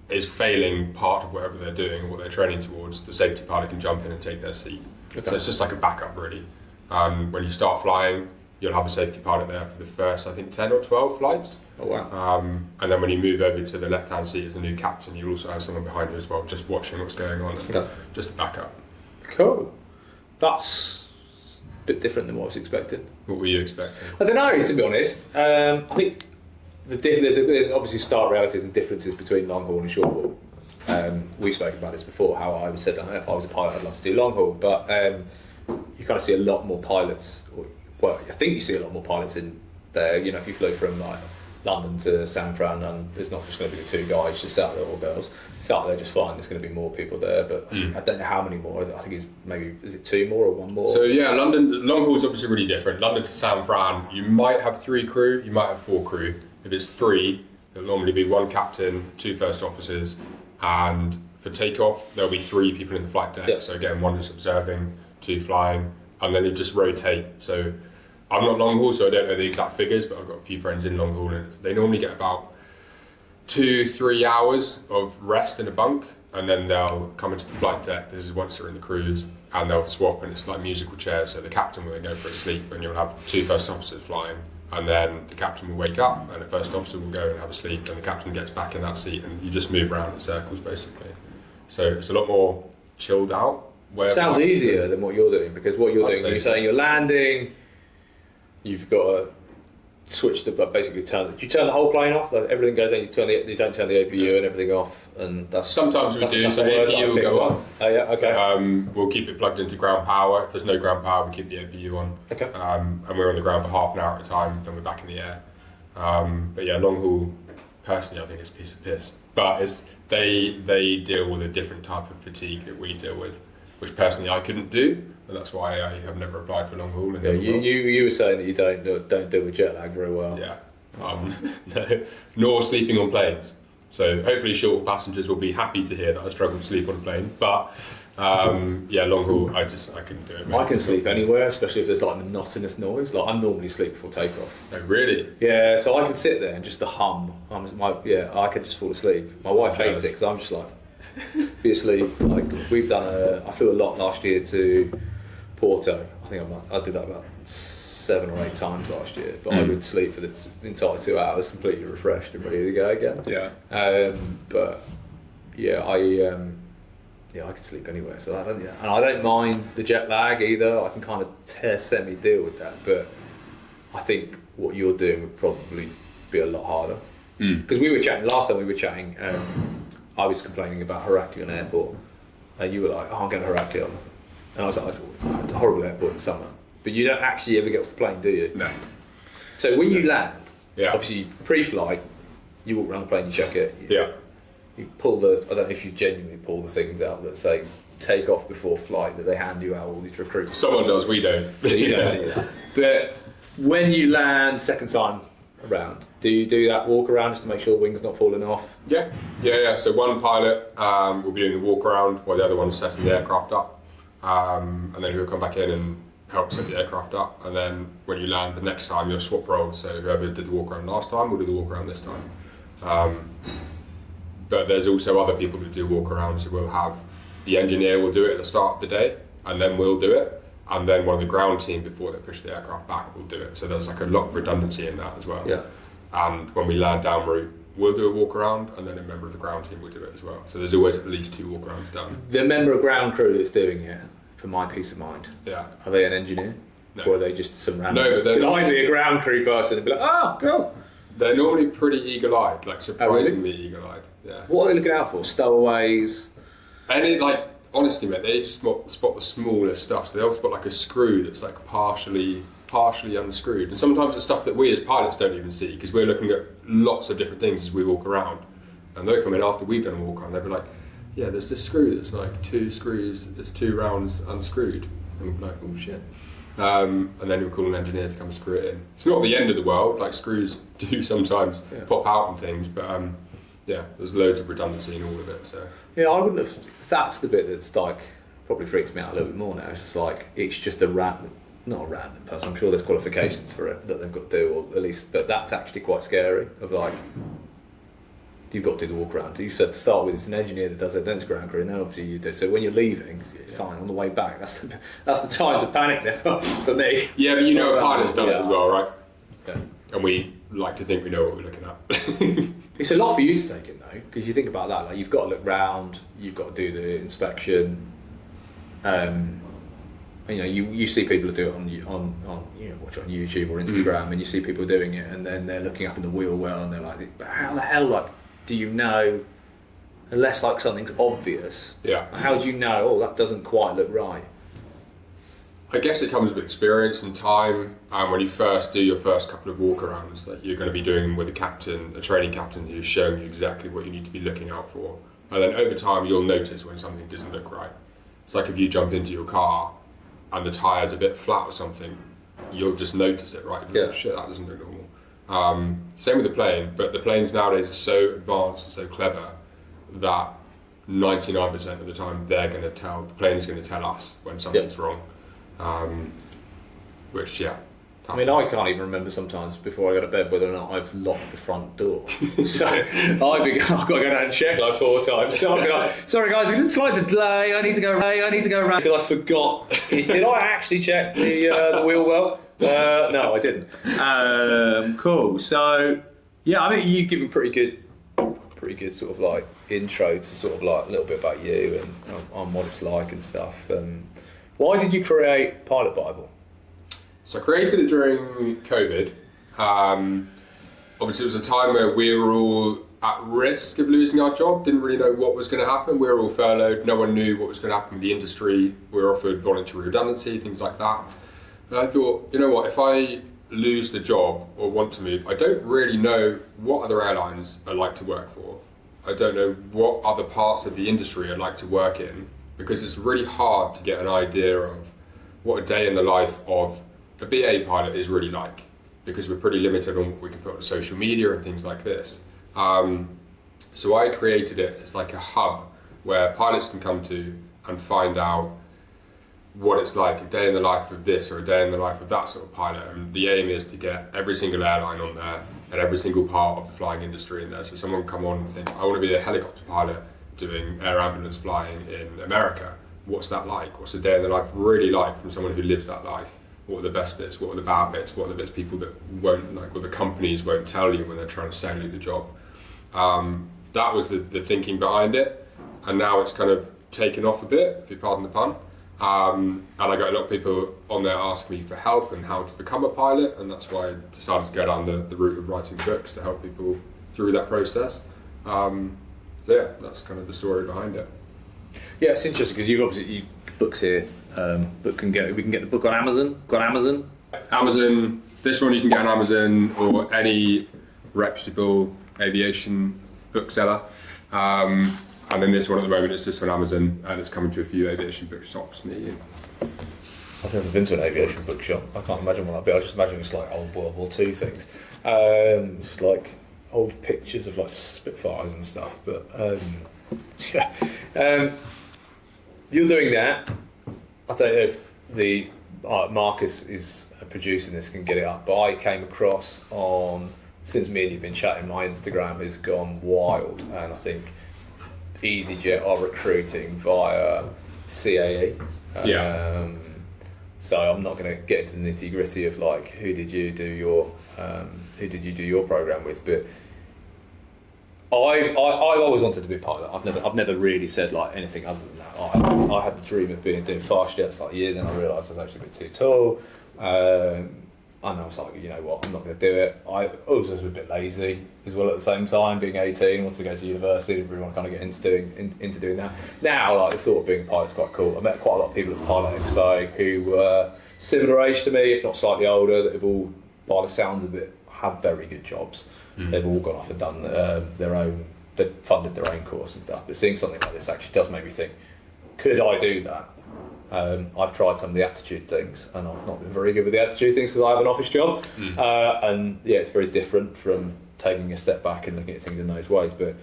is failing part of whatever they're doing or what they're training towards, the safety pilot can jump in and take their seat. Okay. So it's just like a backup, really. When you start flying, you'll have a safety pilot there for the first, I think, 10 or 12 flights. Oh, wow. And then when you move over to the left-hand seat as a new captain, you also have someone behind you as well, just watching what's going on, and just a backup. Cool. That's a bit different than what I was expecting. What were you expecting? I don't know, to be honest. I think there's obviously stark realities and differences between long haul and short haul. We've spoken about this before, how I said if I was a pilot I'd love to do long haul, but you kind of see a lot more pilots, well, I think you see a lot more pilots in there. You know, if you flew from like London to San Fran, and there's not just going to be the two guys just sat there, or girls sat there just flying, there's going to be more people there, but I don't know how many more. I think it's maybe, is it 2 more or 1 more? So yeah, London, long haul is obviously really different. London to San Fran, you might have 3 crew, you might have 4 crew. If it's 3, it'll normally be 1 captain, 2 first officers, and for takeoff, there'll be 3 people in the flight deck. Yep. So again, 1 is observing, 2 flying, and then you just rotate. So I'm not long haul, so I don't know the exact figures, but I've got a few friends in long haul, and they normally get about 2-3 hours of rest in a bunk, and then they'll come into the flight deck. This is once they're in the cruise, and they'll swap, and it's like musical chairs. So the captain will then go for a sleep, and you'll have 2 first officers flying, and then the captain will wake up, and the first officer will go and have a sleep, and the captain gets back in that seat, and you just move around in circles basically. So it's a lot more chilled out. Sounds easier than what you're doing, because what you're doing, you're saying you're landing, you've got to switch the, basically do you turn the whole plane off? Like everything goes in, you don't turn the APU and everything off, and that's sometimes we do. So the APU will go off. Oh yeah, okay. We'll keep it plugged into ground power. If there's no ground power, we keep the APU on. Okay. And we're on the ground for half an hour at a time, then we're back in the air. But yeah, long haul, personally, I think it's a piece of piss. But they deal with a different type of fatigue that we deal with, which personally I couldn't do. And that's why I have never applied for long haul. Yeah, you were saying that you don't deal with jet lag very well. Yeah, no, nor sleeping on planes. So hopefully short passengers will be happy to hear that I struggle to sleep on a plane. But yeah, long haul, I couldn't do it. I can sleep anywhere, especially if there's like monotonous noise. Like I normally sleep before takeoff. Oh really? Yeah, so I can sit there and just hum. I could just fall asleep. My wife hates it because I'm just like be asleep. Like we've done I flew a lot last year to Porto. I think I did that about 7 or 8 times last year, but I would sleep for the entire 2 hours completely refreshed and ready to go again. Yeah. But yeah, I can sleep anywhere, so I don't mind the jet lag either. I can kind of semi deal with that, but I think what you're doing would probably be a lot harder. Because we were chatting last time. I was complaining about Heraklion Airport, and you were like, "Oh, I'm going to Heraklion," and I was like, "It's a horrible airport in the summer." But you don't actually ever get off the plane, do you? No. So when you land, obviously pre-flight, you walk around the plane, you check it. You pull I don't know if you genuinely pull the things out that say take off before flight, that they hand you out all these recruits. Someone does, we don't. So you don't do that. But when you land second time around, do you do that walk around just to make sure the wing's not falling off? Yeah. So one pilot will be doing the walk around while the other one's setting the aircraft up, and then he'll come back in and help set the aircraft up, and then when you land the next time you'll swap roles, so whoever did the walk around last time will do the walk around this time. But there's also other people that do walk arounds who will have, the engineer will do it at the start of the day, and then we'll do it, and then one of the ground team before they push the aircraft back will do it. So there's like a lot of redundancy in that as well. Yeah. And when we land down route, we'll do a walk around, and then a member of the ground team will do it as well. So there's always at least 2 walk arounds done. The member of ground crew that's doing it, for my peace of mind, are they an engineer? No. Or are they just some random? No, but they're Could I be a ground crew person and be like, oh, cool? They're normally pretty eagle-eyed, like surprisingly eagle-eyed. Yeah. What are they looking out for? Stowaways? Honestly, mate, they spot the smallest stuff. So they'll spot like a screw that's like partially unscrewed. And sometimes it's stuff that we as pilots don't even see, because we're looking at lots of different things as we walk around. And they'll come in after we've done a walk around, they'll be like, yeah, there's this screw that's like 2 screws, there's 2 rounds unscrewed. And we'll be like, oh shit. And then we'll call an engineer to come and screw it in. It's not the end of the world, like screws do sometimes pop out and things, but there's loads of redundancy in all of it. So yeah, I wouldn't have, that's the bit that's like probably freaks me out a little bit more now. It's just like, it's just not a random person. I'm sure there's qualifications for it that they've got to do, or at least, but that's actually quite scary. Of like, you've got to do the walk around. You said to start with, it's an engineer that does it, then it's ground crew, and then obviously you do. So when you're leaving, fine. On the way back, that's the time to panic there for me. Yeah, but you know a pilot stuff as well, right? Yeah. And we like to think we know what we're looking at. It's a lot for you to take in though, because you think about that. Like, you've got to look round, you've got to do the inspection. You see people do it on watch it on YouTube or Instagram, and you see people doing it, and then they're looking up in the wheel well, and they're like, but how the hell, like, do you know, unless like something's obvious, how do you know, that doesn't quite look right? I guess it comes with experience and time, and when you first do your first couple of walk-arounds, that you're going to be doing them with a training captain who's showing you exactly what you need to be looking out for. And then over time, you'll notice when something doesn't look right. It's like if you jump into your car and the tyre's a bit flat or something, you'll just notice it, right? Yeah. Shit, that doesn't look normal. Same with the plane, but the planes nowadays are so advanced and so clever that 99% of the time the plane's going to tell us when something's wrong. Which, I mean, I can't even remember sometimes before I go to bed whether or not I've locked the front door. So I've got to go down and check like 4 times. So I'll be like, sorry guys, we didn't slide the delay. I need to go around because I forgot. Did I actually check the wheel well? No, I didn't. Cool. So yeah, I mean, you've given pretty good sort of like intro to sort of like a little bit about you and on what it's like and stuff. Why did you create Pilot Bible? So I created it during COVID. Obviously it was a time where we were all at risk of losing our job, didn't really know what was going to happen. We were all furloughed, no one knew what was going to happen with the industry. We were offered voluntary redundancy, things like that. And I thought, you know what, if I lose the job or want to move, I don't really know what other airlines I like to work for. I don't know what other parts of the industry I'd like to work in, because it's really hard to get an idea of what a day in the life of a BA pilot is really like, because we're pretty limited on what we can put on social media and things like this. So I created it as like a hub where pilots can come to and find out what it's like, a day in the life of this or a day in the life of that sort of pilot. And the aim is to get every single airline on there and every single part of the flying industry in there. So someone can come on and think, I want to be a helicopter pilot doing air ambulance flying in America. What's that like? What's a day in the life really like from someone who lives that life? What are the best bits? What are the bad bits? What are the bits people that won't like, or the companies won't tell you when they're trying to sell you the job? That was the thinking behind it, and now it's kind of taken off a bit, if you pardon the pun. And I got a lot of people on there asking me for help and how to become a pilot, and that's why I decided to go down the route of writing books to help people through that process. Yeah, that's kind of the story behind it. Yeah, it's interesting because you've obviously books here. We can get the book on Amazon. Got Amazon? Amazon. This one you can get on Amazon or any reputable aviation bookseller. And then this one at the moment is just on Amazon, and it's coming to a few aviation bookshops near you. I've never been to an aviation bookshop. I can't imagine what that'd be. I just imagine it's like old World War II things. Just like old pictures of like Spitfires and stuff. But yeah. You're doing that. I don't know if the Marcus is producing this, can get it up, but I came across since me and you've been chatting, my Instagram has gone wild, and I think EasyJet are recruiting via CAE. So I'm not going to get into the nitty gritty of like who did you do your program with, but I've always wanted to be a pilot. I've never really said like anything other than that. I had the dream of doing fast jets like a year, then I realised I was actually a bit too tall. And I was like, you know what, I'm not going to do it. I also was a bit lazy as well at the same time, being 18, wanted to go to university, didn't really want to kind of get into doing that. Now, like, the thought of being a pilot is quite cool. I met quite a lot of people at the Pilot Expo who were similar age to me, if not slightly older, that have all, by the sounds of it, have very good jobs. They've all gone off and done their own, they've funded their own course and stuff. But seeing something like this actually does make me think, could I do that? I've tried some of the aptitude things, and I've not been very good with the aptitude things because I have an office job. And yeah, it's very different from taking a step back and looking at things in those ways. But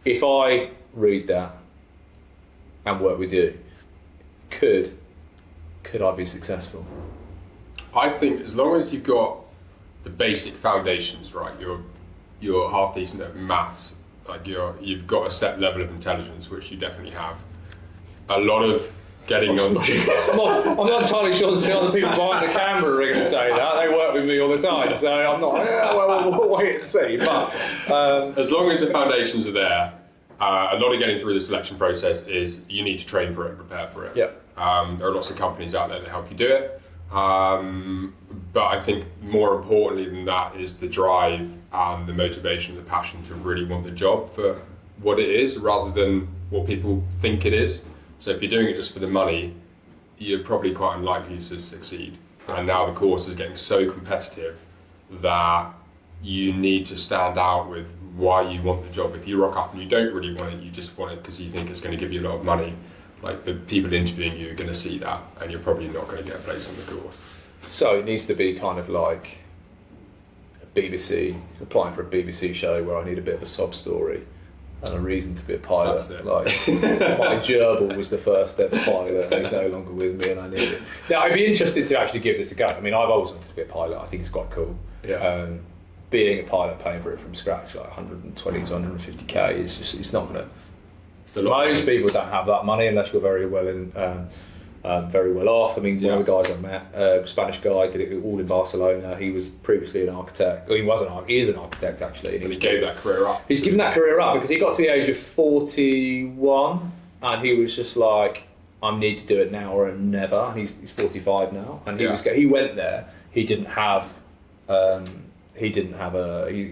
if I read that and work with you, could I be successful? I think as long as you've got the basic foundations right, you're half decent at maths, like you've got a set level of intelligence, which you definitely have. A lot of getting on. I'm not entirely sure that the other people behind the camera are going to say that. They work with me all the time, so I'm not. We'll wait and see. But as long as the foundations are there, a lot of getting through the selection process is you need to train for it and prepare for it. Yeah. There are lots of companies out there that help you do it. But I think more importantly than that is the drive and the motivation, the passion to really want the job for what it is rather than what people think it is. So if you're doing it just for the money, you're probably quite unlikely to succeed. And now the course is getting so competitive that you need to stand out with why you want the job. If you rock up and you don't really want it, you just want it because you think it's going to give you a lot of money, like the people interviewing you are going to see that and you're probably not going to get a place on the course. So it needs to be kind of like a BBC, applying for a BBC show where I need a bit of a sob story and a reason to be a pilot. That's it. Like my gerbil was the first ever pilot and he's no longer with me and I need it. Now I'd be interested to actually give this a go. I mean, I've always wanted to be a pilot. I think it's quite cool. Yeah. Being a pilot, paying for it from scratch, like 120 to 150k, is just, it's not going to. Most people don't have that money unless you're very well off. I mean, one of the guys I met, Spanish guy, did it all in Barcelona. He was previously an architect. Well, he is an architect actually. And he gave that career up. He's given that career up because he got to the age of 41 and he was just like, I need to do it now or never. And he's 45 now, and he went there. He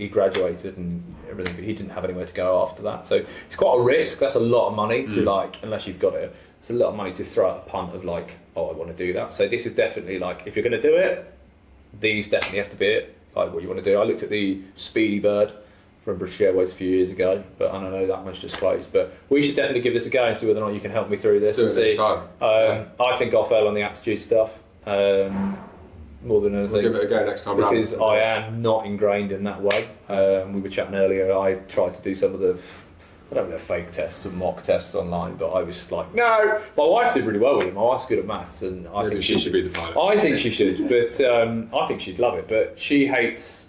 graduated and everything, but he didn't have anywhere to go after that. So it's quite a risk. That's a lot of money to like, unless you've got it. It's a lot of money to throw at a punt of like, oh, I want to do that. So this is definitely like, if you're going to do it, these definitely have to be it. Like what you want to do. I looked at the Speedy Bird from British Airways a few years ago, but I don't know that much just closed. But we should definitely give this a go and see whether or not you can help me through this. Do it next time. I think I'll fail on the aptitude stuff. More than anything. We'll give it a go next time because I am not ingrained in that way. We were chatting earlier. I tried to do some of the, I don't know, fake tests and mock tests online, but I was just like, no. My wife did really well with it. My wife's good at maths, and I think she should be the pilot. I think she should, but I think she'd love it. But she hates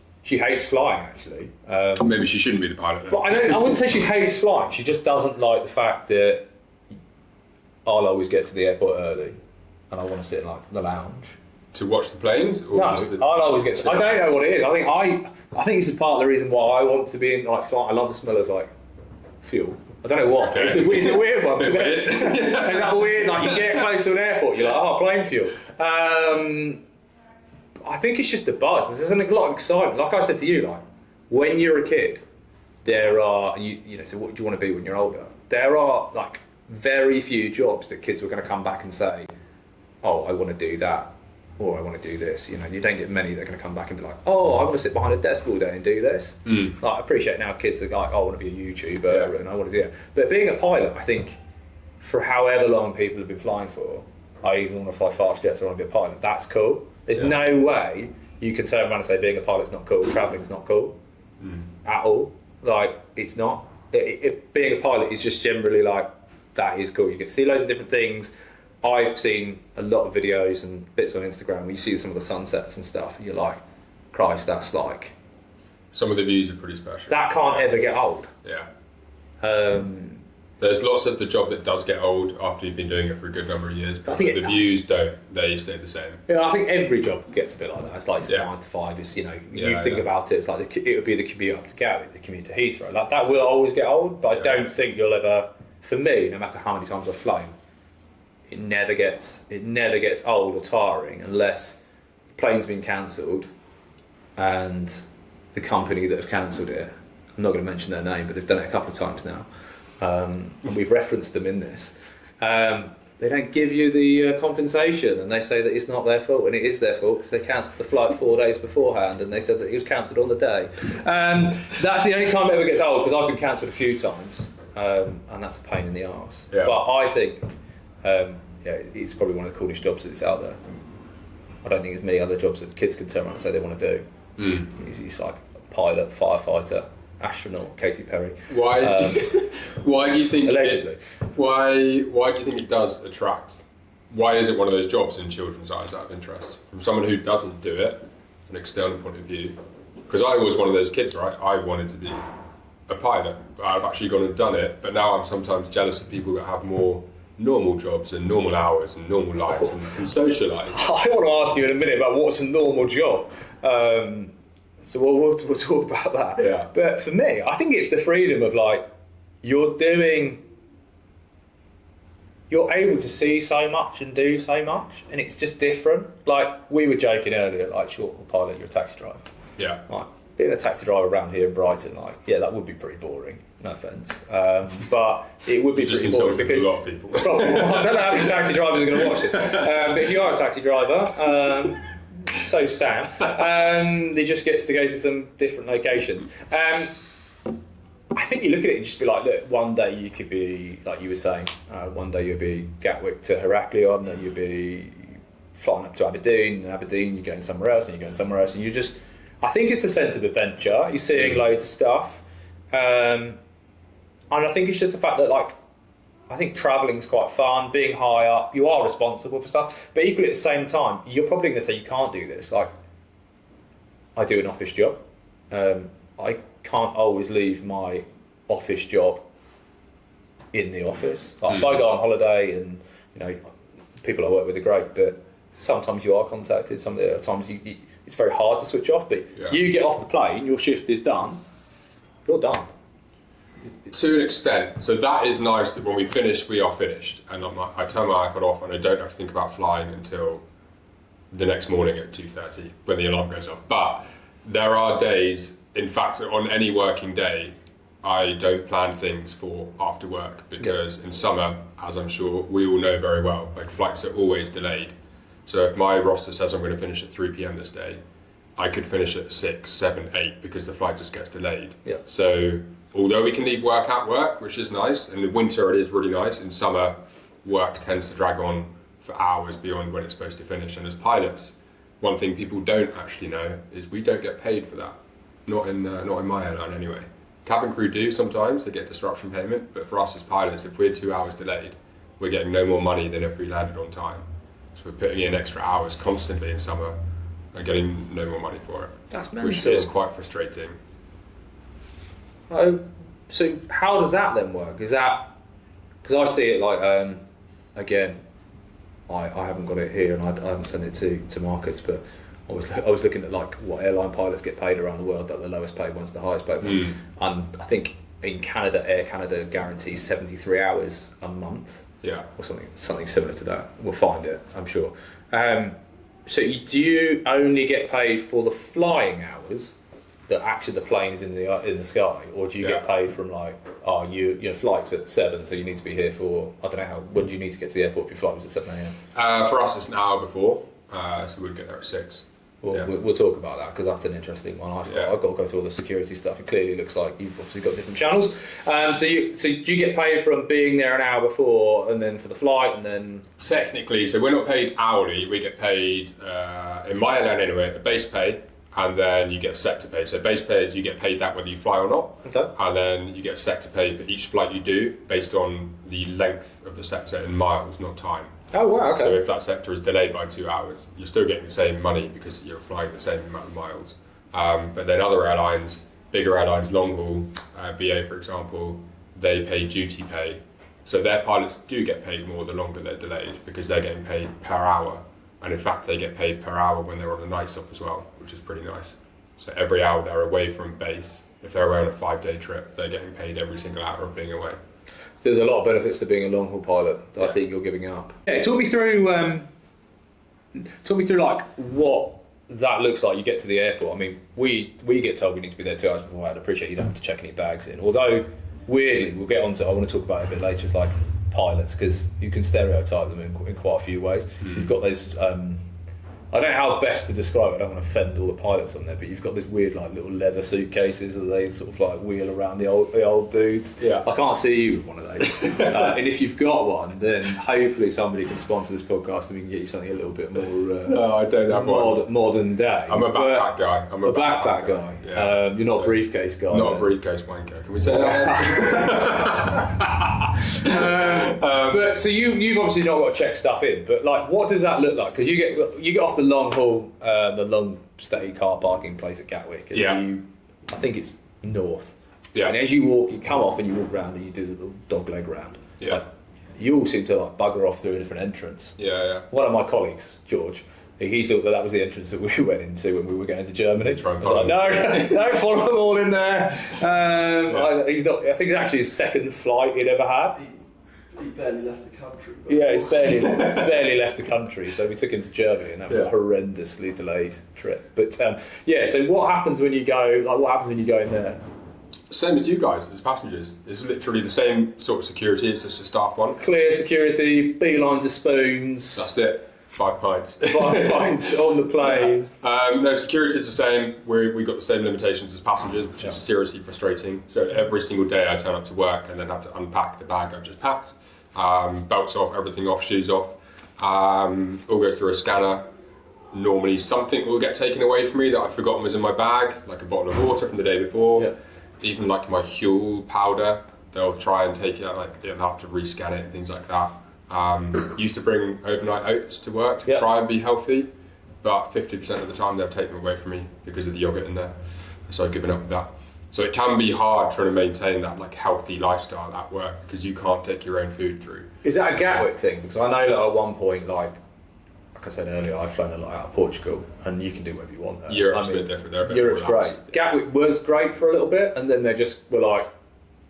flying actually. Maybe she shouldn't be the pilot then. But I wouldn't say she hates flying. She just doesn't like the fact that I'll always get to the airport early, and I want to sit in like the lounge. To watch the planes? Or No, I'll always get. I don't know what it is. I think this is part of the reason why I want to be in like flight. I love the smell of like fuel. I don't know what. Okay. It's a weird one. Bit weird. It's that weird. Like you get close to an airport, you're like, oh, plane fuel. I think it's just the buzz. There's a lot of excitement. Like I said to you, like when you're a kid, there are you know. So what do you want to be when you're older? There are like very few jobs that kids were going to come back and say, oh, I want to do that. Or I want to do this, you know. You don't get many that are going to come back and be like, oh, I want to sit behind a desk all day and do this. Like, I appreciate now kids are like, oh, I want to be a YouTuber and I want to do it. But being a pilot, I think, for however long people have been flying for, I either want to fly fast jets or I want to be a pilot. That's cool. There's no way you can turn around and say being a pilot's not cool, traveling's not cool at all. Like, it's not. Being a pilot is just generally like, that is cool. You can see loads of different things. I've seen a lot of videos and bits on Instagram where you see some of the sunsets and stuff and you're like, Christ, that's like... Some of the views are pretty special. That can't ever get old. Yeah. There's lots of the job that does get old after you've been doing it for a good number of years, but the views don't, they stay the same. Yeah, I think every job gets a bit like that. It's like 9 to 5, it's, you know, you think about it, it's like it would be the commute up to Gatwick, the commute to Heathrow. Like, that will always get old, but I don't think you'll ever, for me, no matter how many times I've flown, it never gets old or tiring unless the plane's been cancelled and the company that have cancelled it, I'm not going to mention their name, but they've done it a couple of times now, and we've referenced them in this. They don't give you the compensation, and they say that it's not their fault, and it is their fault because they cancelled the flight 4 days beforehand, and they said that it was cancelled on the day. That's the only time it ever gets old because I've been cancelled a few times, and that's a pain in the arse. Yeah. But I think. It's probably one of the coolest jobs that's out there. I don't think there's many other jobs that kids can turn around and say they want to do. It's like pilot, firefighter, astronaut, Katy Perry. Why? Why do you think? Allegedly. Why do you think it does attract why is it one of those jobs in children's eyes out of interest? From someone who doesn't do it, an external point of view, because I was one of those kids, right? I wanted to be a pilot, but I've actually gone and done it. But now I'm sometimes jealous of people that have more normal jobs and normal hours and normal lives and can socialise. I want to ask you in a minute about what's a normal job. So we'll talk about that. Yeah. But for me, I think it's the freedom of like, you're able to see so much and do so much, and it's just different. Like we were joking earlier, like, sure, pilot, you're a taxi driver. Yeah. Like being a taxi driver around here in Brighton, like, yeah, that would be pretty boring. No offence, but it would be just pretty boring because a lot of people. Well, I don't know how many taxi drivers are going to watch this. But if you are a taxi driver, so Sam, he just gets to go to some different locations. I think you look at it and just be like, look, one day you could be, like you were saying, one day you'll be Gatwick to Heraklion, then you'll be flying up to Aberdeen, and Aberdeen you're going somewhere else, and you're going somewhere else, and you just, I think it's a sense of adventure. You're seeing loads of stuff, and I think it's just the fact that, like, I think travelling's quite fun, being high up, you are responsible for stuff, but equally at the same time, you're probably going to say you can't do this. Like, I do an office job. I can't always leave my office job in the office. Like if I go on holiday and, you know, people I work with are great, but sometimes you are contacted, some other times it's very hard to switch off, but you get off the plane, your shift is done, you're done. To an extent. So that is nice that when we finish, we are finished. And I turn my iPad off and I don't have to think about flying until the next morning at 2:30 when the alarm goes off. But there are days, in fact, on any working day, I don't plan things for after work because in summer, as I'm sure we all know very well, like flights are always delayed. So if my roster says I'm going to finish at 3 p.m. this day, I could finish at 6, 7, 8 because the flight just gets delayed. Yeah. So although we can leave work at work, which is nice, and in winter it is really nice, in summer work tends to drag on for hours beyond when it's supposed to finish. And as pilots, one thing people don't actually know is we don't get paid for that. Not in my airline anyway. Cabin crew do sometimes, they get disruption payment, but for us as pilots, if we're 2 hours delayed, we're getting no more money than if we landed on time. So we're putting in extra hours constantly in summer and getting no more money for it. That's mental. Which is quite frustrating. Oh, so how does that then work? Is that, because I see it like, again, I haven't got it here and I haven't sent it to Marcus, but I was looking at like what airline pilots get paid around the world, like the lowest paid ones, the highest paid ones, and I think in Canada, Air Canada guarantees 73 hours a month, or something similar to that. We'll find it, I'm sure. So do you only get paid for the flying hours that actually the plane is in the sky, or do you get paid from like, your flight's at 7, so you need to be here for, I don't know when do you need to get to the airport if your flight was at 7 a.m? For us, it's an hour before, so we'd get there at 6. We'll talk about that because that's an interesting one. I've got to go through all the security stuff. It clearly looks like you've obviously got different channels. So do you get paid from being there an hour before and then for the flight and then? Technically, so we're not paid hourly. We get paid in my airline anyway, a base pay, and then you get sector pay. So base pay is you get paid that whether you fly or not. Okay. And then you get sector pay for each flight you do based on the length of the sector in miles, not time. Oh wow, okay. So if that sector is delayed by 2 hours, you're still getting the same money because you're flying the same amount of miles. But then other airlines, bigger airlines, long haul, BA for example, they pay duty pay. So their pilots do get paid more the longer they're delayed because they're getting paid per hour. And in fact, they get paid per hour when they're on a night stop as well, which is pretty nice. So every hour they're away from base, if they're away on a 5-day trip, they're getting paid every single hour of being away. There's a lot of benefits to being a long haul pilot that I think you're giving up. Yeah, talk me through like what that looks like. You get to the airport. I mean, we get told we need to be there 2 hours before. I'd appreciate you don't have to check any bags in. Although weirdly, we'll get onto. I want to talk about it a bit later. It's like pilots because you can stereotype them in quite a few ways. You've got those. I don't know how best to describe it. I don't want to offend all the pilots on there, but you've got these weird like little leather suitcases that they sort of like wheel around the old dudes. Yeah. I can't see you with one of those. And if you've got one, then hopefully somebody can sponsor this podcast and we can get you something a little bit more. No, I don't have one. Modern day. I'm a backpack guy. I'm a backpack guy. Yeah. You're not a briefcase guy. Not a briefcase wanker. Can we say that? But so you've obviously not got to check stuff in, but like, what does that look like? Because you get off the long haul, the long stay car parking place at Gatwick. And I think it's north. Yeah. And as you walk, you come off and you walk round and you do the little dog leg round. Yeah. Like, you all seem to like bugger off through a different entrance. Yeah. One of my colleagues, George, he thought that was the entrance that we went into when we were going to Germany. Try and follow no, follow them all in there. I think it's actually his second flight he'd ever had. He barely left the country. Yeah, he's barely left the country, so we took him to Germany, and that was a horrendously delayed trip. But so what happens when you go? Like, what happens when you go in there? Same as you guys, as passengers. It's literally the same sort of security. It's just a staff one. Clear security, beelines of spoons. That's it. 5 pints. 5 pints on the plane. No, security is the same. We got the same limitations as passengers, which is seriously frustrating. So every single day I turn up to work and then have to unpack the bag I've just packed. Belts off, everything off, shoes off. All goes through a scanner. Normally something will get taken away from me that I've forgotten was in my bag, like a bottle of water from the day before. Yeah. Even like my fuel powder, they'll try and take it out, like they'll have to rescan it and things like that. Used to bring overnight oats to work to try and be healthy, but 50% of the time they'll take them away from me because of the yogurt in there. So I've given up with that. So it can be hard trying to maintain that like healthy lifestyle at work because you can't take your own food through. Is that a Gatwick thing? Because I know that at one point, like I said earlier, I've flown a lot out of Portugal, and you can do whatever you want there. Europe's a bit different. They're a bit Europe's more relaxed. great. Gatwick was great for a little bit, and then they just were like,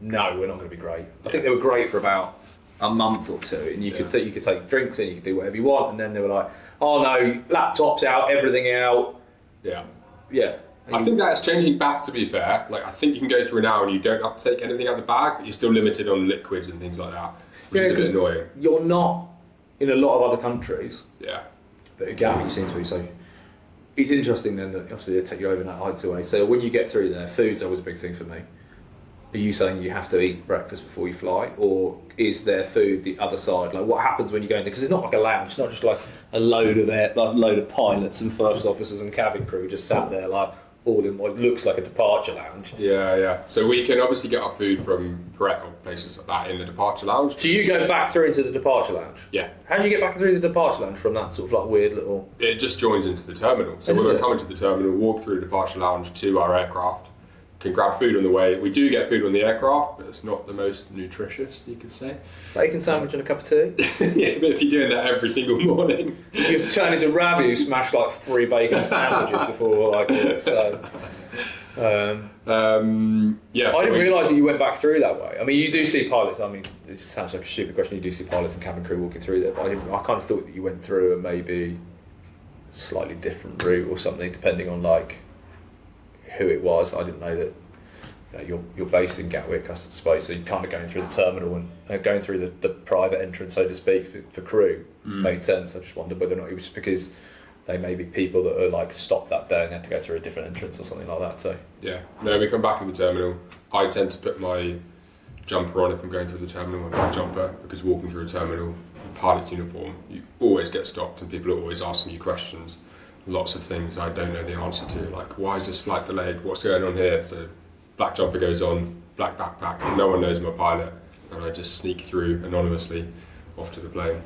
no, we're not going to be great. I think they were great for about a month or two, and you could take drinks in, you could do whatever you want, and then they were like, oh no, laptops out, everything out. Yeah. And I think that's changing back, to be fair. Like, I think you can go through now and you don't have to take anything out of the bag, but you're still limited on liquids and things like that, which is a bit annoying. You're not in a lot of other countries. Yeah. But at Gatwick you seem to be, so it's interesting then that obviously they take you overnight hideaway. So when you get through there, food's always a big thing for me. Are you saying you have to eat breakfast before you fly, or is there food the other side? Like, what happens when you go in there? Because it's not like a lounge. It's not just like a load of pilots and first officers and cabin crew just sat there like all in what looks like a departure lounge. Yeah. So we can obviously get our food from Pret or places like that in the departure lounge. So you go back through into the departure lounge? Yeah. How do you get back through the departure lounge from that sort of like weird little? It just joins into the terminal. So we're going to come into the terminal, walk through the departure lounge to our aircraft. Can grab food on the way. We do get food on the aircraft, but it's not the most nutritious, you could say. Bacon sandwich and a cup of tea? Yeah, but if you're doing that every single morning, You've turned into Ravi who smashed like 3 bacon sandwiches before like this. So, yeah. I didn't realise that you went back through that way. I mean, you do see pilots. I mean, it sounds like a stupid question. You do see pilots and cabin crew walking through there, but I kind of thought that you went through a maybe slightly different route or something, depending on like who it was. I didn't know that you're based in Gatwick, I suppose, so you're kind of going through the terminal and going through the private entrance, so to speak, for crew. Made sense. I just wondered whether or not it was because they may be people that are like stopped that day and had to go through a different entrance or something like that. So yeah, no, we come back in the terminal. I tend to put my jumper on if I'm going through the terminal, my jumper, because walking through a terminal, pilot's uniform, you always get stopped and people are always asking you questions. Lots of things I don't know the answer to, like why is this flight delayed? What's going on here? So black jumper goes on, black backpack, and no one knows I'm a pilot, and I just sneak through anonymously off to the plane.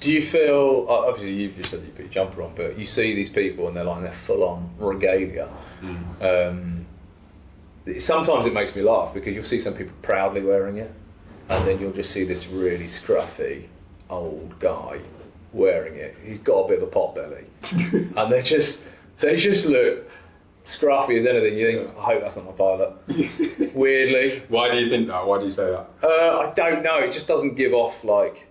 do you feel, obviously you've just said that you put your jumper on, but you see these people and they're like, they're full on regalia. Sometimes it makes me laugh because you'll see some people proudly wearing it, and then you'll just see this really scruffy old guy wearing it. He's got a bit of a pot belly, and they just look scruffy as anything. You think, I hope that's not my pilot. Weirdly. Why do you think that? Why do you say that? I don't know. It just doesn't give off like,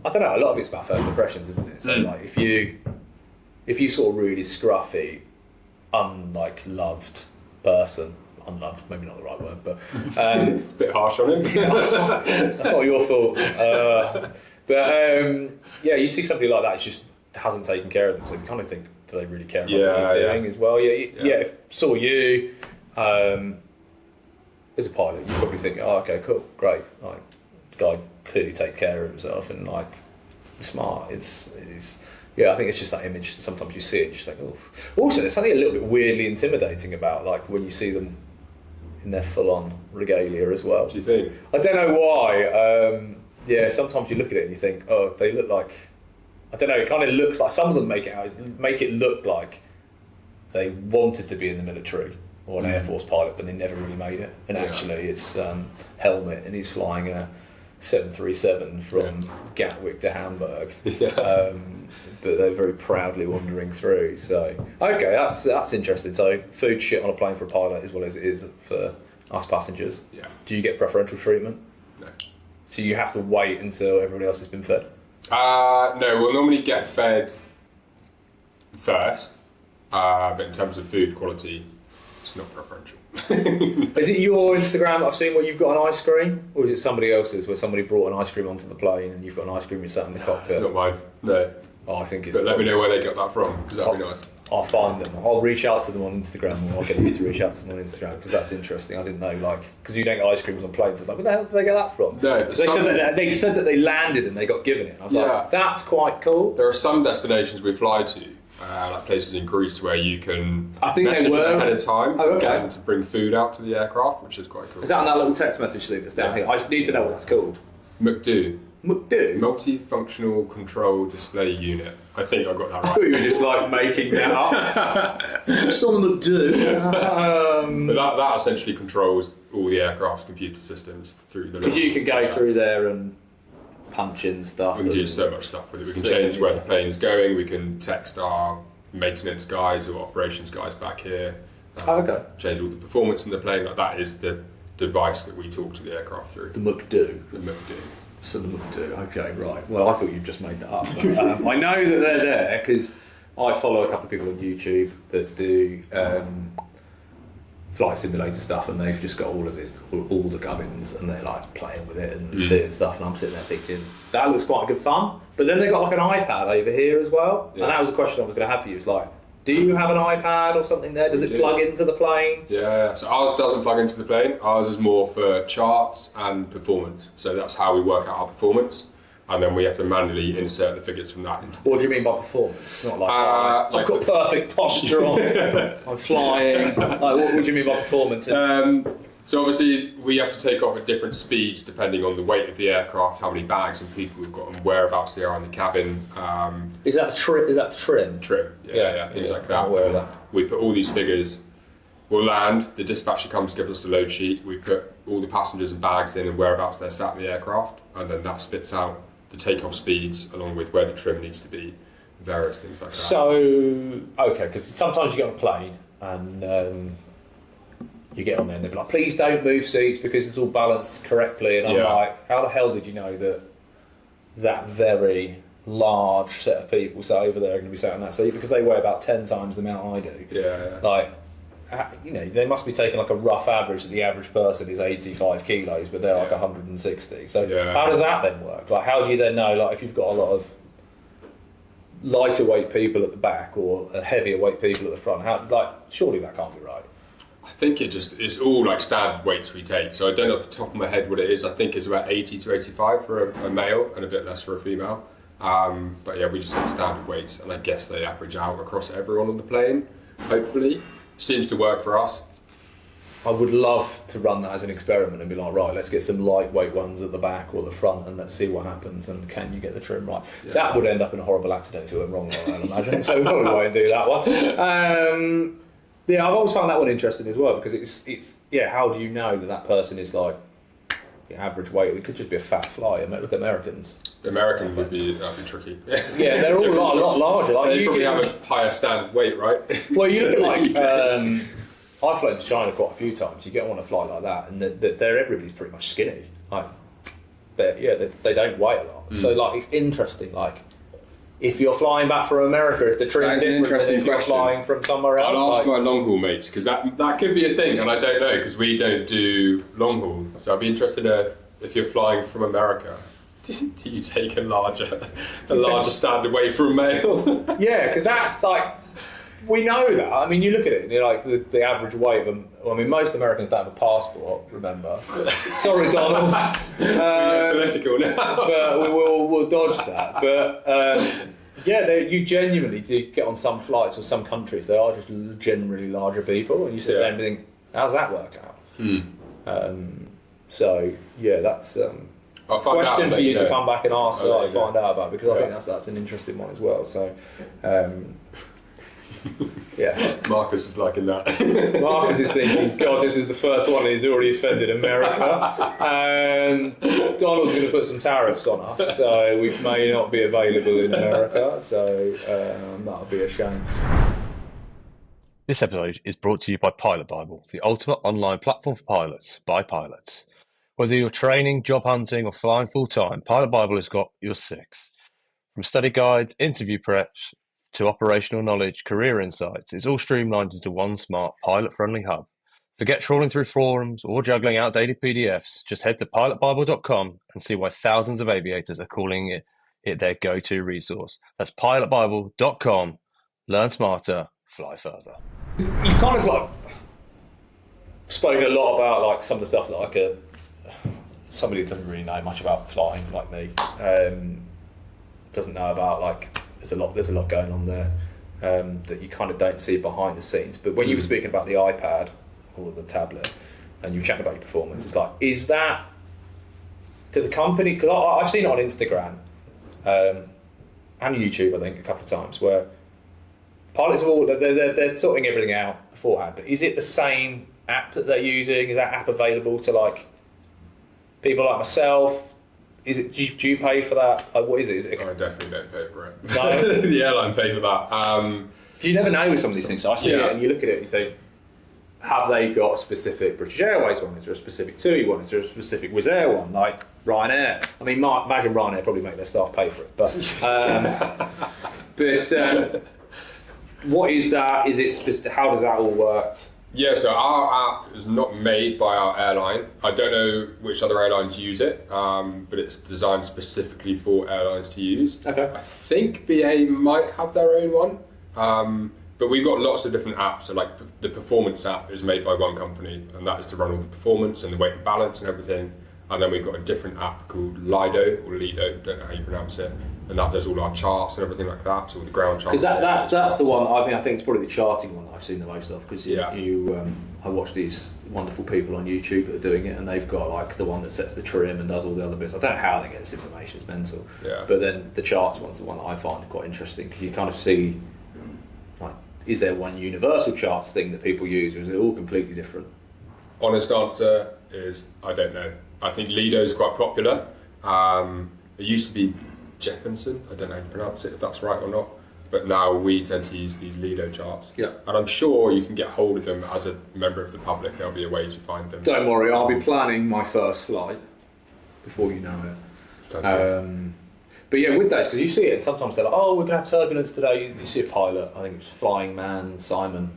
I don't know. A lot of it's about first impressions, isn't it? So like, if you sort of really scruffy, unloved person. Unloved, maybe not the right word, but it's a bit harsh on him. that's not your fault. Yeah, you see somebody like that, it just hasn't taken care of them. So you kind of think, do they really care about what they're doing as well? Yeah. If saw you as a pilot, you probably think, oh, okay, cool, great. Like, the guy clearly takes care of himself and like smart. It is. Yeah, I think it's just that image. Sometimes you see it, and you just think, oh. Also, there's something a little bit weirdly intimidating about like when you see them in their full-on regalia as well. Do you think? I don't know why. Yeah, sometimes you look at it and you think, oh, they look like, I don't know, it kind of looks like, some of them make it look like they wanted to be in the military or an Air Force pilot, but they never really made it. And actually it's Helmet, and he's flying a 737 from Gatwick to Hamburg. But they're very proudly wandering through. So, okay, that's interesting. So food shit on a plane for a pilot as well as it is for us passengers. Yeah. Do you get preferential treatment? No. So you have to wait until everybody else has been fed? No, we'll normally get fed first, but in terms of food quality, it's not preferential. Is it your Instagram I've seen where you've got an ice cream? Or is it somebody else's where somebody brought an ice cream onto the plane and you've got an ice cream you sat in the cockpit? It's not mine, no. Oh, I think it's... But let me know where they got that from, because that'd be nice. I'll find them. I'll reach out to them on Instagram, or I'll get you to reach out to them on Instagram, because that's interesting. I didn't know, because you don't get ice creams on planes. I was like, where the hell did they get that from? No, they said that they landed and they got given it. I was like, that's quite cool. There are some destinations we fly to, like places in Greece where you can message them ahead of time get them to bring food out to the aircraft, which is quite cool. Is that on that little text message thing that's down here? I need to know what that's called. McDo. McDo? Multifunctional Control Display Unit. I think I got that right. I thought you were just like making that up. It's on the McDo. But that essentially controls all the aircraft's computer systems through the... Because you can go through there and punch in stuff. We can do so much stuff with it. We can change where the plane is going. We can text our maintenance guys or operations guys back here. Change all the performance in the plane. Like that is the device that we talk to the aircraft through. The McDo. The McDo. So the McDo. Okay, right. Well, I thought you just made that up. But, I know that they're there because I follow a couple of people on YouTube that do flight simulator stuff, and they've just got all of this, all the gubbins, and they're like playing with it and doing stuff. And I'm sitting there thinking that looks quite good fun. But then they've got like an iPad over here as well, and that was a question I was going to have for you. It's like, do you have an iPad or something there? Does it plug into the plane? Yeah, so ours doesn't plug into the plane. Ours is more for charts and performance. So that's how we work out our performance. And then we have to manually insert the figures from that into the... What do you mean by performance? It's not like, I've got perfect posture on, I'm flying. Like, what do you mean by performance? So obviously we have to take off at different speeds depending on the weight of the aircraft, how many bags and people we've got, and whereabouts they are in the cabin. Is that trim? Trim, yeah, things like that. I'm aware of that. We put all these figures. We'll land. The dispatcher comes to give us a load sheet. We put all the passengers and bags in and whereabouts they're sat in the aircraft, and then that spits out the takeoff speeds along with where the trim needs to be, various things like that. So, okay, because sometimes you get on a plane and you get on there and they'll be like, please don't move seats because it's all balanced correctly. And I'm like, how the hell did you know that very large set of people sat over there are going to be sat in that seat? Because they weigh about 10 times the amount I do. Yeah. Like, you know, they must be taking like a rough average that the average person is 85 kilos, but they're like 160. So how does that then work? Like, how do you then know, like, if you've got a lot of lighter weight people at the back or heavier weight people at the front, surely that can't be right. I think it's all like standard weights we take. So I don't know off the top of my head what it is. I think it's about 80 to 85 for a male and a bit less for a female. But yeah, we just take standard weights, and I guess they average out across everyone on the plane, hopefully. Seems to work for us. I would love to run that as an experiment and be like, right, let's get some lightweight ones at the back or the front and let's see what happens, and can you get the trim right? Yeah. That would end up in a horrible accident if it went wrong, I'd imagine, so we probably won't do that one. Yeah, I've always found that one interesting as well, because it's how do you know that person is like the average weight? It could just be a fat flyer. Look at Americans. That'd be tricky. Yeah, they're all a lot larger. Like, they probably have a higher standard weight, right? Well, you look at like I've flown to China quite a few times. You get on a flight like that, and everybody's pretty much skinny. Like, they don't weigh a lot. So like, it's interesting. Like, if you're flying back from America, if the trim's different than if you're flying from somewhere else. I'll ask my long haul mates, because that could be a thing, and I don't know, because we don't do long haul. So I'd be interested if you're flying from America. Do you take a larger standard weight for a male? Yeah, because that's like, we know that. I mean, you look at it and you're like, the average weight of them. Well, I mean, most Americans don't have a passport, remember. Sorry, Donald. Political now. But we'll dodge that. But you genuinely do get on some flights or some countries, they are just generally larger people, and you sit there and think, how's that work out? So yeah, that's I'll find out, question for you to know. come back and ask I'll and find out about, because I think that's an interesting one as well. So yeah, Marcus is liking that. Marcus is thinking, God, this is the first one he's already offended America, and Donald's going to put some tariffs on us, so we may not be available in America. So that'll be a shame. This episode is brought to you by Pilot Bible, the ultimate online platform for pilots by pilots. Whether you're training, job hunting, or flying full-time, Pilot Bible has got your six. From study guides, interview preps, to operational knowledge, career insights, it's all streamlined into one smart, pilot-friendly hub. Forget trawling through forums or juggling outdated PDFs. Just head to pilotbible.com and see why thousands of aviators are calling it their go-to resource. That's pilotbible.com. Learn smarter, fly further. You kind of like spoken a lot about like some of the stuff that like somebody who doesn't really know much about flying like me doesn't know about. Like there's a lot going on there that you kind of don't see behind the scenes. But when you were speaking about the iPad or the tablet and you were chatting about your performance, it's like, is that to the company? Because I've seen it on Instagram and YouTube, I think, a couple of times where pilots are all they're sorting everything out beforehand. But is it the same app that they're using? Is that app available to like people like myself? Is it? Do you pay for that? Like, what is it? I definitely don't pay for it. No? The airline pay for that. You never know with some of these things. So I see it and you look at it and you think, have they got a specific British Airways one? Is there a specific TUI one? Is there a specific Wizz Air one? Like Ryanair? I mean, imagine Ryanair probably make their staff pay for it. But what is that? Is it? How does that all work? Yeah, so our app is not made by our airline. I don't know which other airlines use it, but it's designed specifically for airlines to use. Okay. I think BA might have their own one, but we've got lots of different apps. So like the performance app is made by one company, and that is to run all the performance and the weight and balance and everything. And then we've got a different app called Lido, or Lido, don't know how you pronounce it, and that does all our charts and everything like that, so all the ground charts. Because that's the one. I mean, I think it's probably the charting one that I've seen the most of. Because I watch these wonderful people on YouTube that are doing it, and they've got like the one that sets the trim and does all the other bits. I don't know how they get this information; it's mental. Yeah. But then the charts one's the one that I find quite interesting, because you kind of see, like, is there one universal charts thing that people use, or is it all completely different? Honest answer is I don't know. I think Lido is quite popular. It used to be Jeppinson, I don't know how you pronounce it, if that's right or not, but now we tend to use these Lido charts. Yeah. And I'm sure you can get hold of them as a member of the public. There'll be a way to find them. Don't worry, I'll be planning my first flight before you know it. But yeah, with those, because you see it, and sometimes they're like, oh, we're going to have turbulence today. You see a pilot, I think it's Flying Man Simon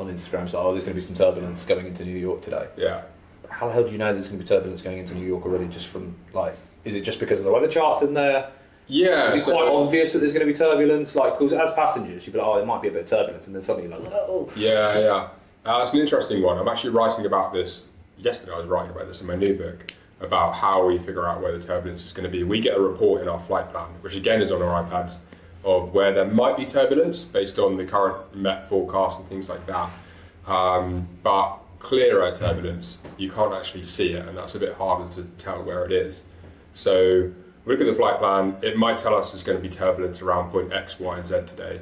on Instagram, so, oh, there's going to be some turbulence going into New York today. Yeah. How the hell do you know there's going to be turbulence going into New York already, just from, like, is it just because of the weather charts in there? Yeah. Is it quite obvious that there's going to be turbulence? Like, because as passengers, you'd be like, oh, there might be a bit of turbulence, and then suddenly you're like, oh. Yeah. It's an interesting one. I'm actually writing about this, yesterday I was writing about this in my new book, about how we figure out where the turbulence is going to be. We get a report in our flight plan, which again is on our iPads, of where there might be turbulence based on the current Met forecast and things like that. But clearer turbulence, you can't actually see it, and that's a bit harder to tell where it is. So we look at the flight plan, it might tell us there's going to be turbulence around point X, Y, and Z today.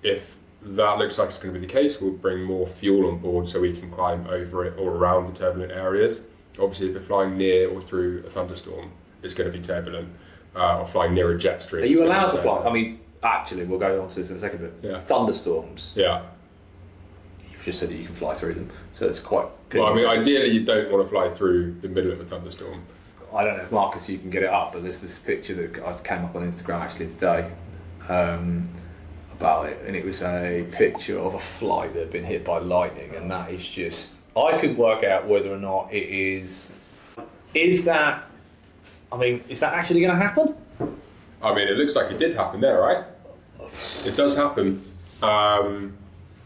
If that looks like it's going to be the case, we'll bring more fuel on board so we can climb over it or around the turbulent areas. Obviously, if we're flying near or through a thunderstorm, it's going to be turbulent, or flying near a jet stream. Are you allowed to fly? I mean, actually, we'll go on to this in a second, but yeah. Thunderstorms. Yeah. You've just said that you can fly through them, so it's quite... Well, I mean, ideally, you don't want to fly through the middle of a thunderstorm. I don't know if, Marcus, you can get it up, but there's this picture that came up on Instagram actually today about it, and it was a picture of a flight that had been hit by lightning, and that is just... I couldn't work out whether or not it is... Is that actually going to happen? I mean, it looks like it did happen there, right? It does happen.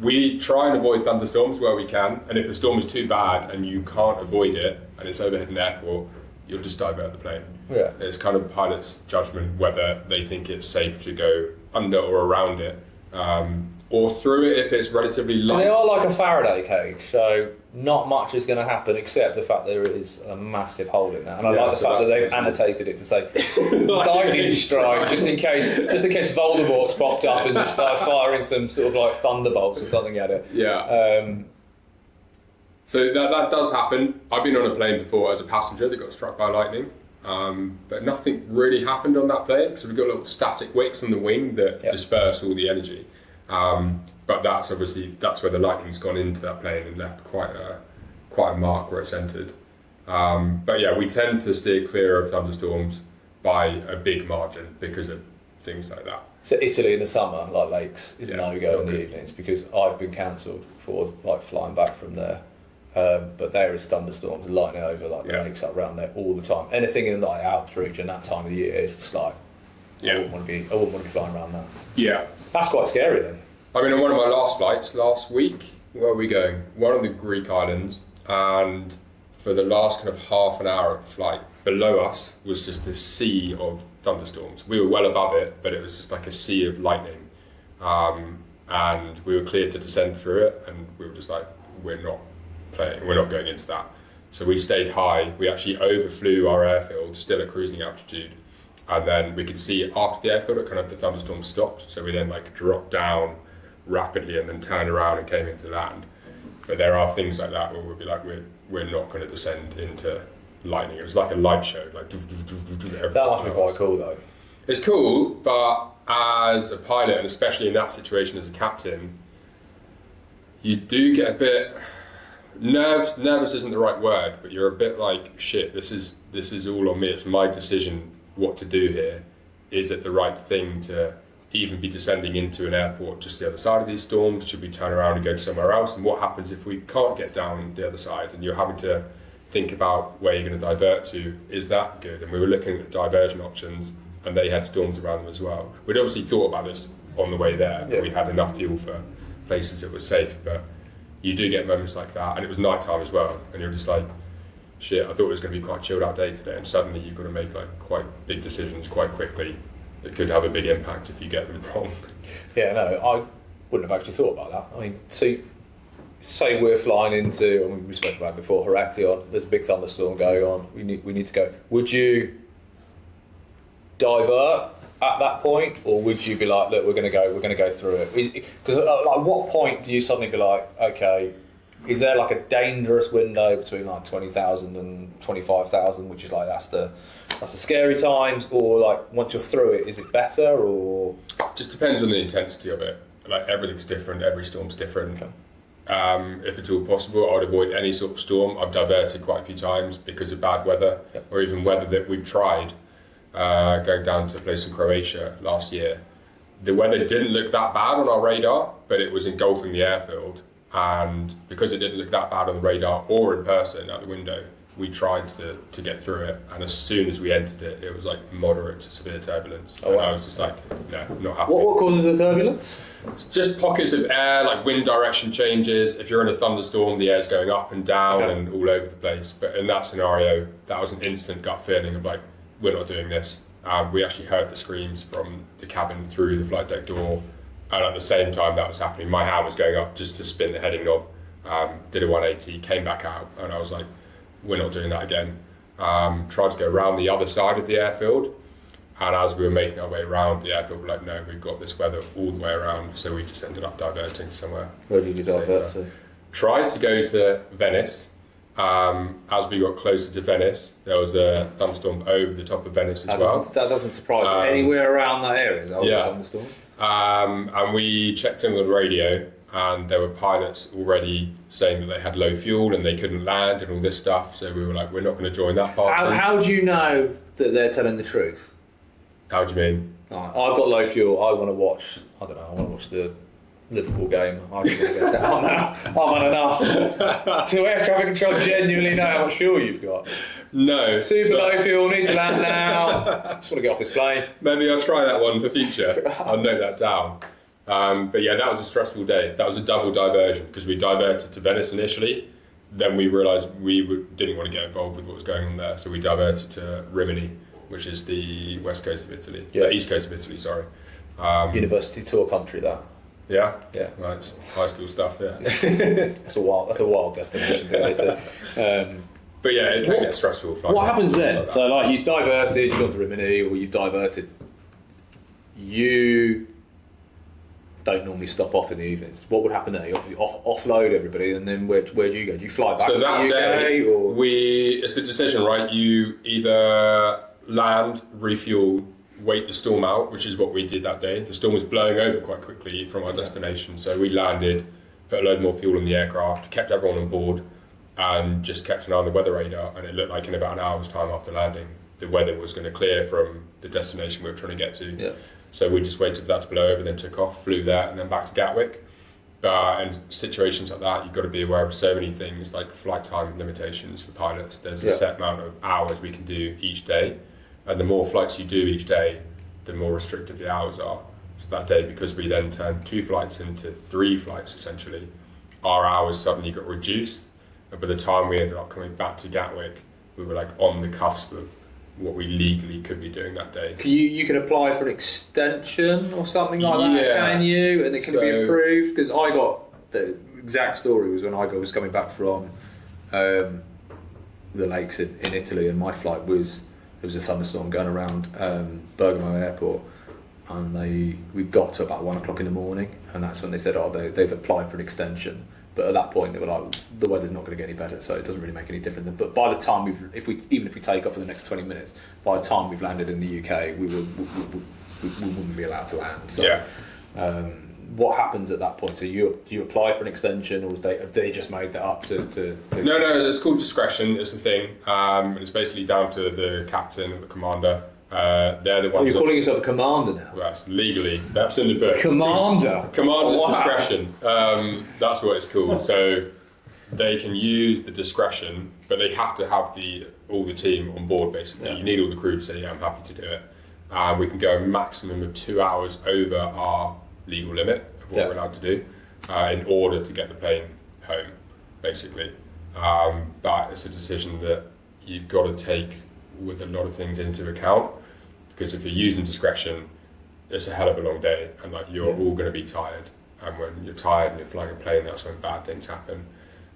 We try and avoid thunderstorms where we can, and if a storm is too bad and you can't avoid it, and it's overhead an airport, you'll just divert the plane. Yeah. It's kind of pilot's judgment whether they think it's safe to go under or around it. or through it if it's relatively light. They are like a Faraday cage, so not much is going to happen except the fact there is a massive hole in that. And I like the fact that they've annotated it to say lightning strike, just in case Voldemort's popped up and just started firing some sort of like thunderbolts or something at it. Yeah. So that does happen. I've been on a plane before as a passenger that got struck by lightning. But nothing really happened on that plane because we've got little static wicks on the wing that disperse all the energy. But that's where the lightning's gone into that plane and left quite a mark where it's entered. But yeah, we tend to steer clear of thunderstorms by a big margin because of things like that. So Italy in the summer, like lakes, is a no-go in the evenings because I've been cancelled for like flying back from there. But there is thunderstorms and lightning over like the lakes up around there all the time. Anything in like Alps region that time of the year is just like I wouldn't want to be flying around that. Yeah, that's quite scary then. I mean, on one of my last flights last week, where are we going? One of the Greek islands, and for the last kind of half an hour of the flight, below us was just this sea of thunderstorms. We were well above it, but it was just like a sea of lightning, and we were cleared to descend through it, and we were just like, we're not going into that. So we stayed high. We actually overflew our airfield, still at cruising altitude, and then we could see after the airfield, kind of the thunderstorm stopped. So we then like dropped down rapidly and then turned around and came into land. But there are things like that where we'll be like, we're not going to descend into lightning. It was like a light show, like that must be quite cool though. It's cool, but as a pilot, and especially in that situation as a captain, you do get a bit nervous isn't the right word, but you're a bit like, shit, this is all on me. It's my decision what to do here. Is it the right thing to even be descending into an airport just the other side of these storms? Should we turn around and go somewhere else? And what happens if we can't get down the other side and you're having to think about where you're going to divert to? Is that good? And we were looking at diversion options, and they had storms around them as well. We'd obviously thought about this on the way there. We had enough fuel for places that were safe, but you do get moments like that, and it was nighttime as well, and you're just like, shit, I thought it was going to be quite a chilled out day today, and suddenly you've got to make like quite big decisions quite quickly that could have a big impact if you get them wrong. Yeah, no, I wouldn't have actually thought about that. I mean, so say we're flying into, I mean, we spoke about it before, Heraklion, there's a big thunderstorm going on, we need to go. Would you divert at that point, or would you be like, look, we're going to go through it? Because at what point do you suddenly be like, okay, is there like a dangerous window between like 20,000 and 25,000, which is like that's the scary times, or like once you're through it, is it better, or? Just depends on the intensity of it. Like everything's different, every storm's different. Okay. If it's all possible, I would avoid any sort of storm. I've diverted quite a few times because of bad weather, or even weather that we've tried. Going down to a place in Croatia last year, the weather didn't look that bad on our radar, but it was engulfing the airfield. And because it didn't look that bad on the radar or in person out the window, we tried to get through it. And as soon as we entered it, it was like moderate to severe turbulence. And I was just like, no, not happy. What causes the turbulence? It's just pockets of air, like wind direction changes. If you're in a thunderstorm, the air's going up and down and all over the place. But in that scenario, that was an instant gut feeling of like, we're not doing this. We actually heard the screams from the cabin through the flight deck door. And at the same time that was happening, my hand was going up just to spin the heading knob. Did a 180, came back out, and I was like, we're not doing that again. Tried to go around the other side of the airfield, and as we were making our way around the airfield, we're like, no, we've got this weather all the way around, so we just ended up diverting somewhere. Where did you divert to? Tried to go to Venice. As we got closer to Venice, there was a thunderstorm over the top of Venice as well. That doesn't surprise me. Anywhere around that area, is that a thunderstorm? And we checked in with the radio, and there were pilots already saying that they had low fuel and they couldn't land and all this stuff. So we were like, we're not going to join that party. How do you know that they're telling the truth? How do you mean? I've got low fuel. I want to watch the Liverpool game. I'm going to get down now. I've had enough. To air traffic control genuinely know how much fuel you've got. No. Super low fuel, need to land now. Just want to get off this plane. Maybe I'll try that one for future. I'll note that down. But yeah, that was a stressful day. That was a double diversion because we diverted to Venice initially. Then we realised didn't want to get involved with what was going on there. So we diverted to Rimini, which is the west coast of Italy. East coast of Italy, sorry. University tour country, that. Yeah? Yeah. Right, it's high school stuff, yeah. That's a wild destination to go to. But yeah, it can get stressful. What happens then? So like you've diverted, you've gone to Rimini, or you've diverted. You don't normally stop off in the evenings. What would happen there? You obviously offload everybody, and then where do you go? Do you fly back so to the that UK? day, Or? it's a decision, right? You either land, refuel, wait the storm out, which is what we did that day. The storm was blowing over quite quickly from our destination, so we landed, put a load more fuel in the aircraft, kept everyone on board, and just kept an eye on the weather radar. And it looked like in about an hour's time after landing, the weather was going to clear from the destination we were trying to get to. Yeah. So we just waited for that to blow over, then took off, flew there, and then back to Gatwick. And situations like that, you've got to be aware of so many things, like flight time limitations for pilots. There's a set amount of hours we can do each day, and the more flights you do each day, the more restrictive the hours are. So that day, because we then turned 2 flights into 3 flights essentially, our hours suddenly got reduced. And by the time we ended up coming back to Gatwick, we were like on the cusp of what we legally could be doing that day. You can apply for an extension or something like that, can you? And it can be approved? Because I got the exact story was when I was coming back from the lakes in Italy, and my flight there was a thunderstorm going around Bergamo Airport, and we got to about 1 o'clock in the morning, and that's when they said, they've applied for an extension. But at that point, they were like, the weather's not going to get any better, so it doesn't really make any difference. But by the time even if we take off for the next 20 minutes, by the time we've landed in the UK, we wouldn't be allowed to land. So, what happens at that point? So do you apply for an extension, or have they just made that up to? No, it's called discretion. It's the thing. It's basically down to the captain or the commander. They're the ones. You're calling yourself a commander now? Well, that's legally. That's in the book. Commander. Commander's discretion. That's what it's called. So they can use the discretion, but they have to have all the team on board. Basically, you need all the crew to say, "Yeah, I'm happy to do it." We can go a maximum of 2 hours over our legal limit of what we're allowed to do in order to get the plane home, basically. But it's a decision that you've got to take with a lot of things into account. Because if you're using discretion, it's a hell of a long day, and like you're all going to be tired. And when you're tired and you're flying a plane, that's when bad things happen.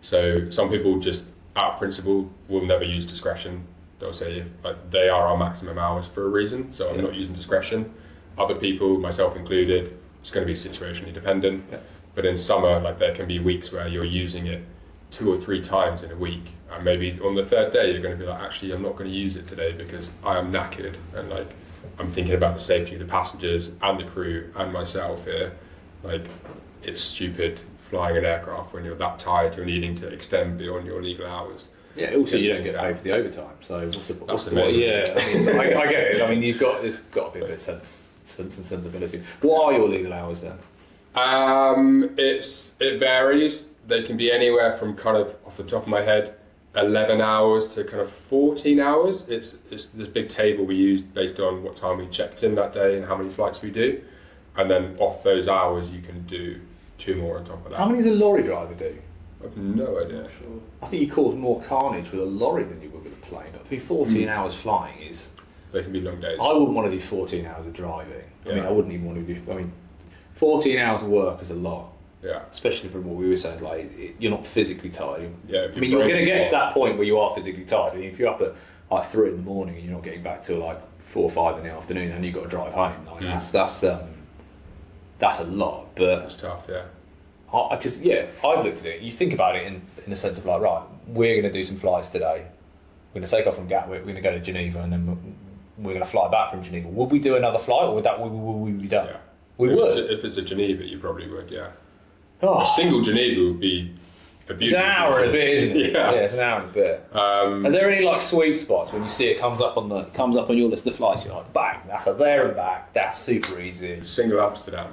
So some people just, out of principle, will never use discretion. They'll say they are our maximum hours for a reason, so I'm not using discretion. Other people, myself included, it's going to be situationally dependent. Yeah. But in summer, like there can be weeks where you're using it 2 or 3 times in a week, and maybe on the 3rd day you're going to be like, actually, I'm not going to use it today because I am knackered, and like I'm thinking about the safety of the passengers and the crew and myself here. Like, it's stupid flying an aircraft when you're that tired, you're needing to extend beyond your legal hours. Yeah, also you don't get paid for the overtime, so what's the main yeah, I mean, I get it. I mean, it's got to be a bit of sense and sensibility. What are your legal hours then? It varies. They can be anywhere from kind of, off the top of my head, 11 hours to kind of 14 hours. It's this big table we use based on what time we checked in that day and how many flights we do. And then off those hours, you can do 2 more on top of that. How many does a lorry driver do? I have no idea. Sure. I think you cause more carnage with a lorry than you would with a plane. But 14 hours flying is... They can be long days. I wouldn't want to do 14 hours of driving. I mean, I wouldn't even want to do... 14 hours of work is a lot. Yeah. Especially from what we were saying, like, you're not physically tired. Yeah. I mean, you're going to get to that point where you are physically tired. I mean, if you're up at like 3 in the morning and you're not getting back till like 4 or 5 in the afternoon, and you've got to drive home, like, that's a lot. But it's tough, yeah. Because I've looked at it. You think about it in the sense of like, right, we're going to do some flights today. We're going to take off from Gatwick. We're going to go to Geneva, and then we're going to fly back from Geneva. Would we do another flight, or would we be done? Yeah. We would. If it's a Geneva, you probably would, yeah. Oh. A single Geneva would be a beautiful. It's an hour and a bit, isn't it? Yeah, it's an hour and a bit. Are there any like sweet spots when you see it comes up on your list of flights? You're like, bang, that's a there and back. That's super easy. Single Amsterdam.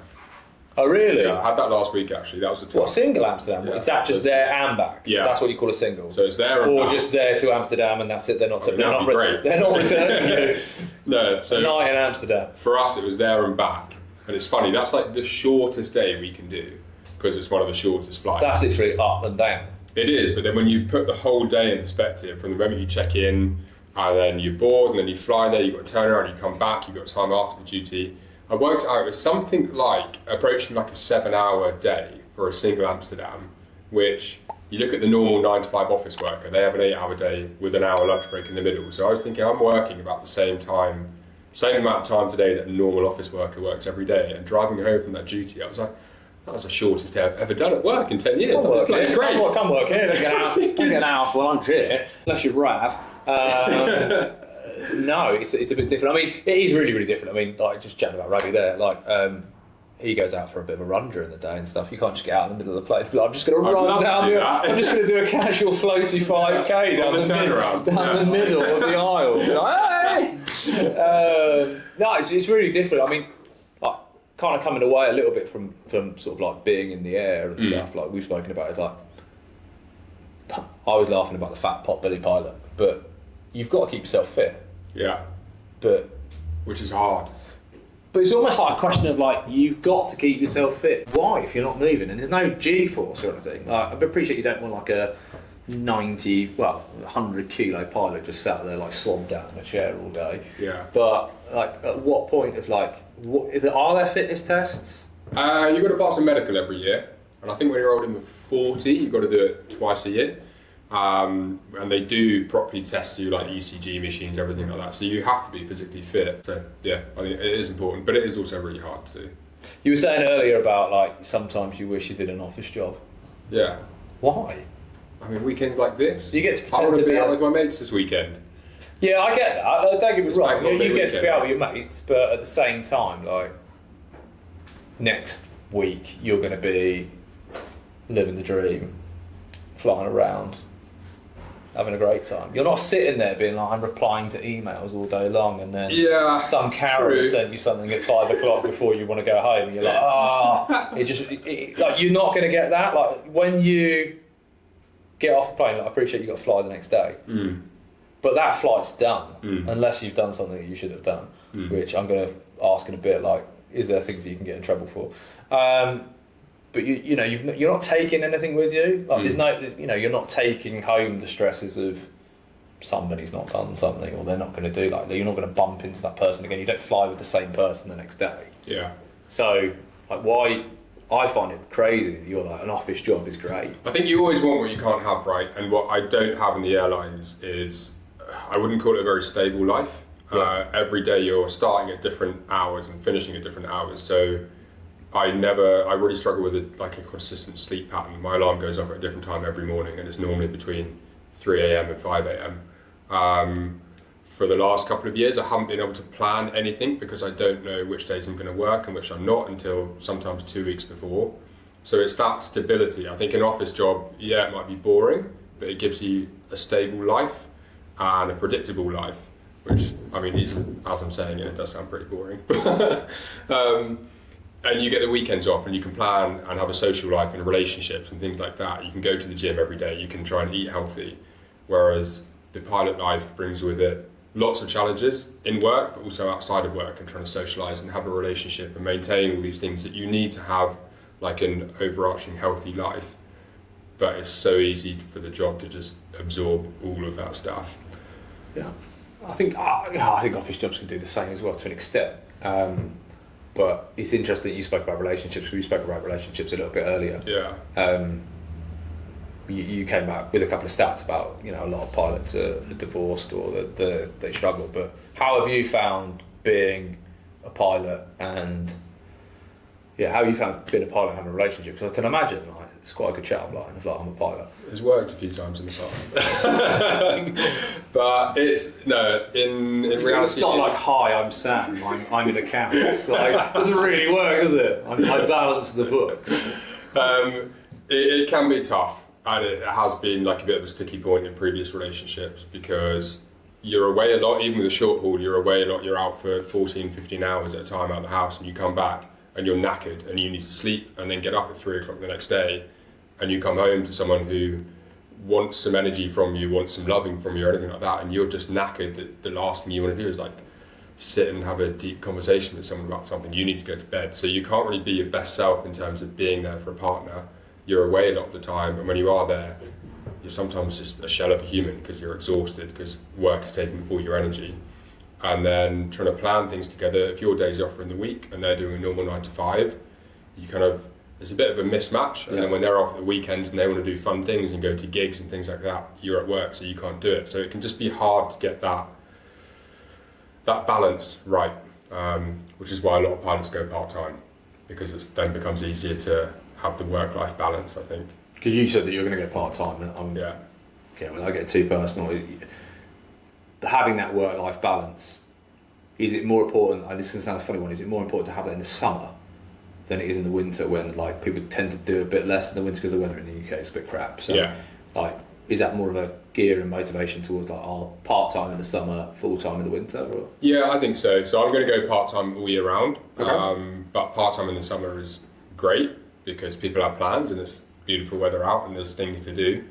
Oh really? Yeah, I had that last week actually. That was a tough. What, single Amsterdam? Yeah. Is that just there and back? Yeah. That's what you call a single. So it's there and or back. Just there to Amsterdam and that's it. They're not. That'd be great. They're not returning you. No. So a night in Amsterdam. For us, it was there and back, and it's funny. That's like the shortest day we can do because it's one of the shortest flights. That's literally up and down. It is, but then when you put the whole day in perspective, from the moment you check in, and then you board, and then you fly there, you've got to turn around, you come back, you've got time after the duty. I worked out it was something like approaching like a 7-hour day for a single Amsterdam, which you look at the normal 9 to 5 office worker, they have an 8-hour day with an hour lunch break in the middle. So I was thinking I'm working about the same amount of time today that a normal office worker works every day, and driving home from that duty, I was like, that was the shortest day I've ever done at work in 10 years. Come work great. Come work here. Don't get an hour for lunch here, unless you're Rav. No, it's a bit different. I mean, it is really, really different. I mean, like just chatting about Ravi there, like he goes out for a bit of a run during the day and stuff. You can't just get out in the middle of the place. Like, I'm just going to run down here. I'm just going to do a casual floaty 5k down the middle of the aisle. Like, hey! No, it's really different. I mean, like, kind of coming away a little bit from sort of like being in the air and stuff. Like we've spoken about, it's like I was laughing about the fat potbelly pilot, but you've got to keep yourself fit. Yeah. But which is hard. But it's almost like a question of like, you've got to keep yourself fit. Why, if you're not moving? And there's no G-force or anything. I appreciate you don't want like a 100 kilo pilot just sat there like slogged down in a chair all day. Yeah. But like, at what point of like, are there fitness tests? You've got to pass a medical every year. And I think when you're older than 40, you've got to do it twice a year. And they do properly test you, like ECG machines, everything like that. So you have to be physically fit. So yeah, I think it is important, but it is also really hard to do. You were saying earlier about like sometimes you wish you did an office job. Yeah. Why? I mean, weekends like this. You get to I want pretend to to be be out with my mates this weekend. Yeah, I get that. Don't get me wrong. You get weekend. to be out with your mates, but at the same time, like next week you're going to be living the dream, flying around, having a great time. You're not sitting there being like, I'm replying to emails all day long, and then some Karen sent you something at 5 o'clock before you want to go home, and you're like, like you're not going to get that. Like when you get off the plane, like, I appreciate you got to fly the next day, but that flight's done unless you've done something that you should have done, which I'm going to ask in a bit. Like, is there things that you can get in trouble for? But you're not taking anything with you. Like there's no, you're not taking home the stresses of somebody's not done something, or they're not going to do like you're not going to bump into that person again. You don't fly with the same person the next day. Yeah. So like, why? I find it crazy that you're like, an office job is great. I think you always want what you can't have, right? And what I don't have in the airlines is, I wouldn't call it a very stable life. Yeah. Every day you're starting at different hours and finishing at different hours. So I really struggle with a consistent sleep pattern. My alarm goes off at a different time every morning, and it's normally between 3 a.m. and 5 a.m. For the last couple of years, I haven't been able to plan anything because I don't know which days I'm going to work and which I'm not until sometimes 2 weeks before. So it's that stability. I think an office job, it might be boring, but it gives you a stable life and a predictable life, which, I mean, as I'm saying it does sound pretty boring. And you get the weekends off, and you can plan and have a social life and relationships and things like that. You can go to the gym every day, you can try and eat healthy. Whereas the pilot life brings with it lots of challenges in work, but also outside of work, and trying to socialise and have a relationship and maintain all these things that you need to have like an overarching healthy life. But it's so easy for the job to just absorb all of that stuff. Yeah, I think office jobs can do the same as well to an extent. But it's interesting that you spoke about relationships. We spoke about relationships a little bit earlier. Yeah. You came out with a couple of stats about a lot of pilots are divorced or that they struggle. But how have you found being a pilot and how have you found being a pilot and having a relationship? Because I can imagine it's quite a good chat line of I'm a pilot. It's worked a few times in the past. But in reality, it's not like, hi, I'm Sam, I'm an accountant. It's like, it doesn't really work, does it? I balance the books. It can be tough, and it has been like a bit of a sticky point in previous relationships because you're away a lot. Even with a short haul, you're away a lot. You're out for 14, 15 hours at a time out of the house, and you come back and you're knackered and you need to sleep and then get up at 3 o'clock the next day, and you come home to someone who wants some energy from you, wants some loving from you or anything like that, and you're just knackered that the last thing you want to do is like sit and have a deep conversation with someone about something. You need to go to bed. So you can't really be your best self in terms of being there for a partner. You're away a lot of the time, and when you are there, you're sometimes just a shell of a human because you're exhausted because work is taking all your energy. and then trying to plan things together. If your day's off in the week and they're doing a normal 9 to 5, you kind of, it's a bit of a mismatch. And then when they're off at the weekends and they want to do fun things and go to gigs and things like that, you're at work, so you can't do it. So it can just be hard to get that balance right, which is why a lot of pilots go part-time, because it then becomes easier to have the work-life balance, I think. Because you said that you're going to go part-time. Without getting too personal, having that work-life balance, is it more important, and this is going to sound a funny one, is it more important to have that in the summer than it is in the winter, when like people tend to do a bit less in the winter because the weather in the UK is a bit crap? So like, is that more of a gear and motivation towards like, part-time in the summer, full-time in the winter? Or? Yeah, I think so. So I'm going to go part-time all year round, Okay. but part-time in the summer is great because people have plans and it's beautiful weather out and there's things to do.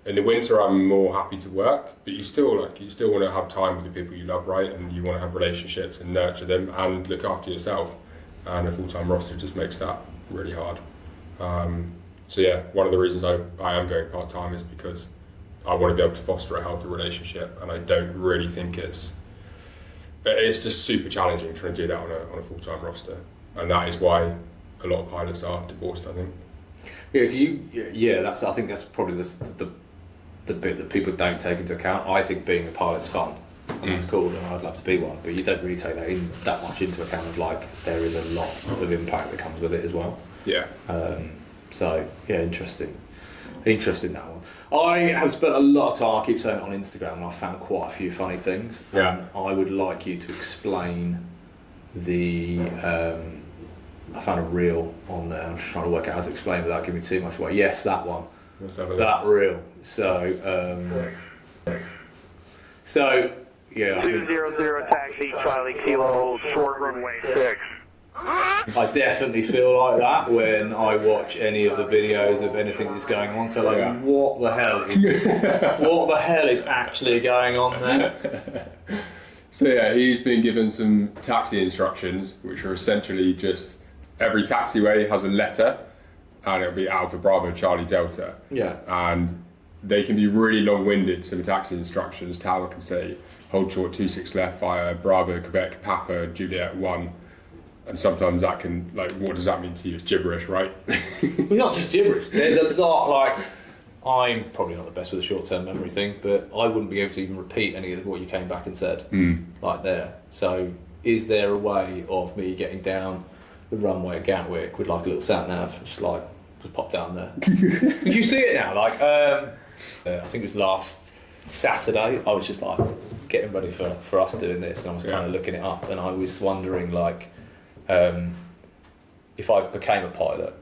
In the winter, I'm more happy to work, but you still want to have time with the people you love, right? And you want to have relationships and nurture them and look after yourself. And a full-time roster just makes that really hard. So yeah, one of the reasons I am going part-time is because I want to be able to foster a healthy relationship, and I don't really think it's just super challenging trying to do that on a full-time roster, and that is why a lot of pilots are divorced, I think. I think that's probably the bit that people don't take into account. I think being a pilot's fun, and that's cool, and I'd love to be one, but you don't really take that much into account of like, there is a lot of impact that comes with it as well. Yeah. So yeah, interesting that one. I have spent a lot of time, I keep saying it on Instagram, and I found quite a few funny things. Yeah. I would like you to explain I found a reel on there. I'm just trying to work out how to explain without giving too much away. Yes, that one. Let's have a look. That reel. So yeah. 200 taxi, Charlie Kilo, short runway 6. I definitely feel like that when I watch any of the videos of anything that's going on. So like, what the hell is what the hell is actually going on there? So yeah, he's been given some taxi instructions, which are essentially just every taxiway has a letter, and it'll be Alpha Bravo Charlie Delta. Yeah. And they can be really long-winded. Some taxi instructions, Tower can say, hold short 26 left via Bravo Quebec Papa Juliet 1. And sometimes that can, like, what does that mean to you? It's gibberish, right? Well, not just gibberish. There's a lot, like, I'm probably not the best with the short-term memory thing, but I wouldn't be able to even repeat any of what you came back and said, like there. So is there a way of me getting down the runway at Gatwick with like a little sat nav, just pop down there? Could you see it now? Like, I think it was last Saturday, I was just like getting ready for us doing this, and I was kind of looking it up, and I was wondering, like, if I became a pilot,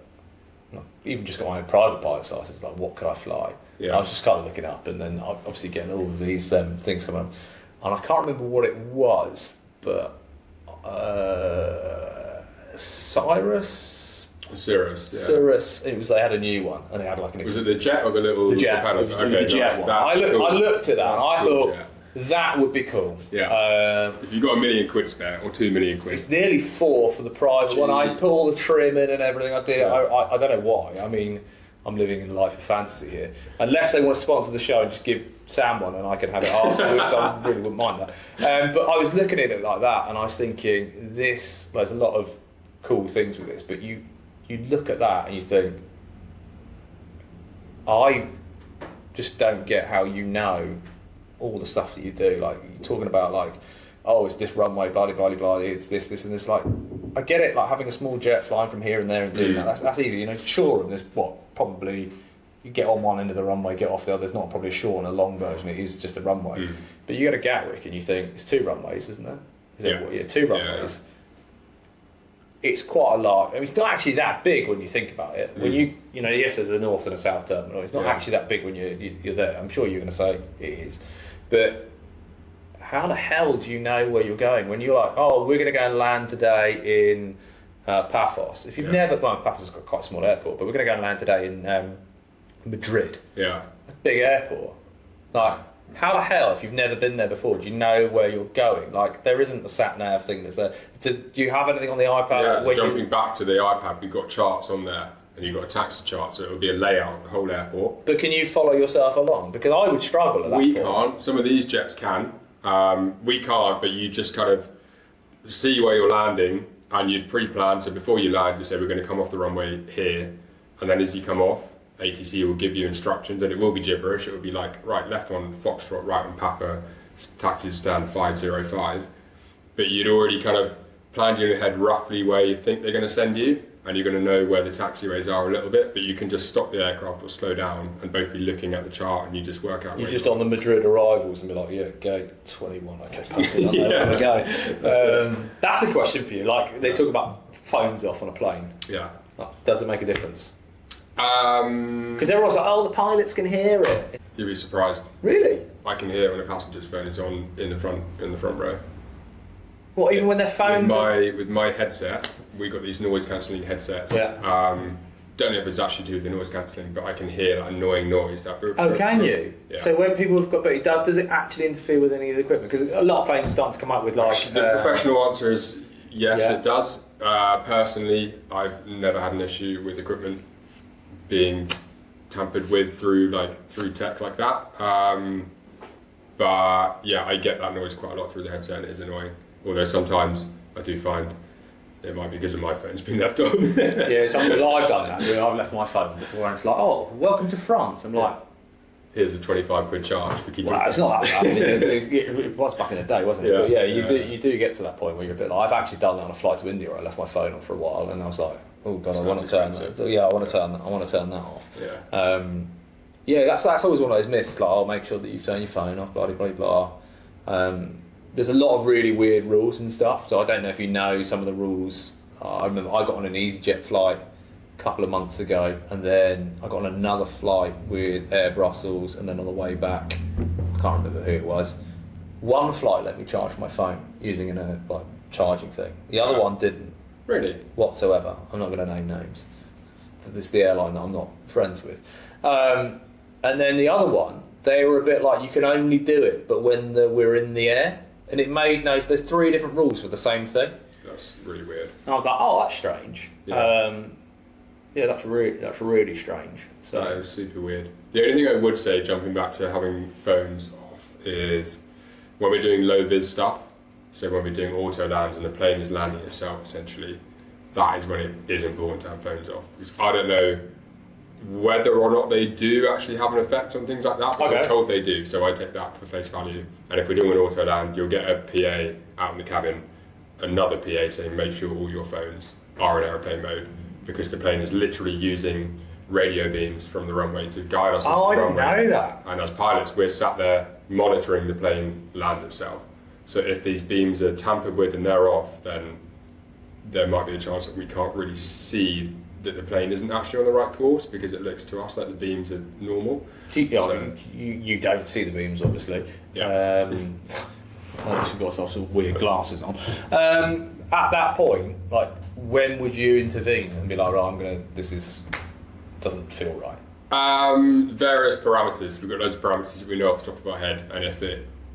even just got my own private pilot's license, like, what could I fly? Yeah. I was just kind of looking up, and then obviously getting all of these things coming up, and I can't remember what it was, but Cirrus, it was, they had a new one, and they had like an... Was it the jet or the little... The jet, propeller? it was the jet one. I looked at that, and I thought, that would be cool. Yeah. If you've got £1 million spare, or £2 million. It's nearly 4 for the private one. I put all the trim in and everything. I did. Yeah. I don't know why. I mean, I'm living in a life of fantasy here. Unless they want to sponsor the show and just give Sam one, and I can have it afterwards, I really wouldn't mind that. But I was looking at it like that, and I was thinking, there's a lot of cool things with this, but you look at that and you think, I just don't get how you know all the stuff that you do. Like, you're talking about, like, oh, it's this runway, blah, blah, blah, blah, it's this and this. Like, I get it, like having a small jet flying from here and there and doing that, that's easy, you know. Sure, and there's probably, you get on one end of the runway, get off the other. There's not probably a short and a long version, it is just a runway. But you go to Gatwick and you think, it's 2 runways, isn't there? Yeah, 2 runways. Yeah. It's quite a lot. I mean, it's not actually that big when you think about it. When you know, yes, there's a north and a south terminal. It's not actually that big when you're there. I'm sure you're going to say it is. But how the hell do you know where you're going when you're like, oh, we're going to go and land today in Paphos? If you've never, well, Paphos has got quite a small airport, but we're going to go and land today in Madrid. Yeah. A big airport. Like, how the hell, if you've never been there before, do you know where you're going? Like, there isn't a sat-nav thing that's there. Do you have anything on the iPad? Yeah, jumping back to the iPad, we've got charts on there, and you've got a taxi chart, so it'll be a layout of the whole airport. But can you follow yourself along? Because I would struggle at that point. We can't. Some of these jets can. We can't, but you just kind of see where you're landing and you'd pre-plan. So before you land, you say we're going to come off the runway here, and then as you come off, ATC will give you instructions, and it will be gibberish. It will be like right, left on Foxtrot, right on Papa, taxi to stand 505. But you'd already kind of planned in your head roughly where you think they're going to send you, and you're going to know where the taxiways are a little bit, but you can just stop the aircraft or slow down and both be looking at the chart, and you just work out. You're just on the Madrid arrivals and be like, yeah, gate 21, okay, yeah. Go. That's a question for you. Like, they talk about phones off on a plane. Yeah. Does it make a difference? Because everyone's like, oh, the pilots can hear it. You'd be surprised. Really? I can hear when a passenger's phone is on in the front row. What, even when their phones? With my headset, we got these noise cancelling headsets. Yeah. Don't know if it's actually due to the noise cancelling, but I can hear that annoying noise. That boop, oh, boop, can boop. you? Yeah. So when people have got, but does it actually interfere with any of the equipment? Because a lot of planes start to come out with like. The professional answer is yes, it does. Personally, I've never had an issue with equipment being tampered with through tech like that. But yeah, I get that noise quite a lot through the headset, and it is annoying. Although sometimes I do find it might be because of my phone's been left on. Yeah, sometimes I've done that. I've left my phone before, and it's like, oh, welcome to France. I'm like, here's a 25 quid charge for keeping. Well, it's not that bad. It was back in the day, wasn't it? Yeah, but yeah, you do get to that point where you're a bit like, I've actually done that on a flight to India where I left my phone on for a while, and I was like, oh god, I want to turn that. Yeah, I want to turn that off. Yeah. Yeah, that's always one of those myths. Like, oh, make sure that you've turned your phone off. Blah blah blah. There's a lot of really weird rules and stuff. So I don't know if you know some of the rules. I remember I got on an EasyJet flight a couple of months ago, and then I got on another flight with Air Brussels, and then on the way back, I can't remember who it was. One flight let me charge my phone using a charging thing. The other one didn't. Really? Whatsoever. I'm not going to name names. This is the airline that I'm not friends with. And then the other one, they were a bit like, you can only do it, but when we're in the air. And it made there's 3 different rules for the same thing. That's really weird. And I was like, oh, that's strange. Yeah, that's really strange. So. That is super weird. The only thing I would say, jumping back to having phones off, is when we're doing low vis stuff, so when we're doing auto lands and the plane is landing itself, essentially, that is when it is important to have phones off. Because I don't know whether or not they do actually have an effect on things like that, but I'm told they do, so I take that for face value. And if we're doing an auto land, you'll get a PA out in the cabin, another PA saying make sure all your phones are in aeroplane mode, because the plane is literally using radio beams from the runway to guide us into the runway. I didn't know that. And as pilots, we're sat there monitoring the plane land itself. So if these beams are tampered with and they're off, then there might be a chance that we can't really see that the plane isn't actually on the right course, because it looks to us like the beams are normal. You don't see the beams, obviously. Yeah. Unless you've got some weird glasses on. At that point, like, when would you intervene and be like, right, this doesn't feel right? Various parameters. We've got loads of parameters that we know off the top of our head, and if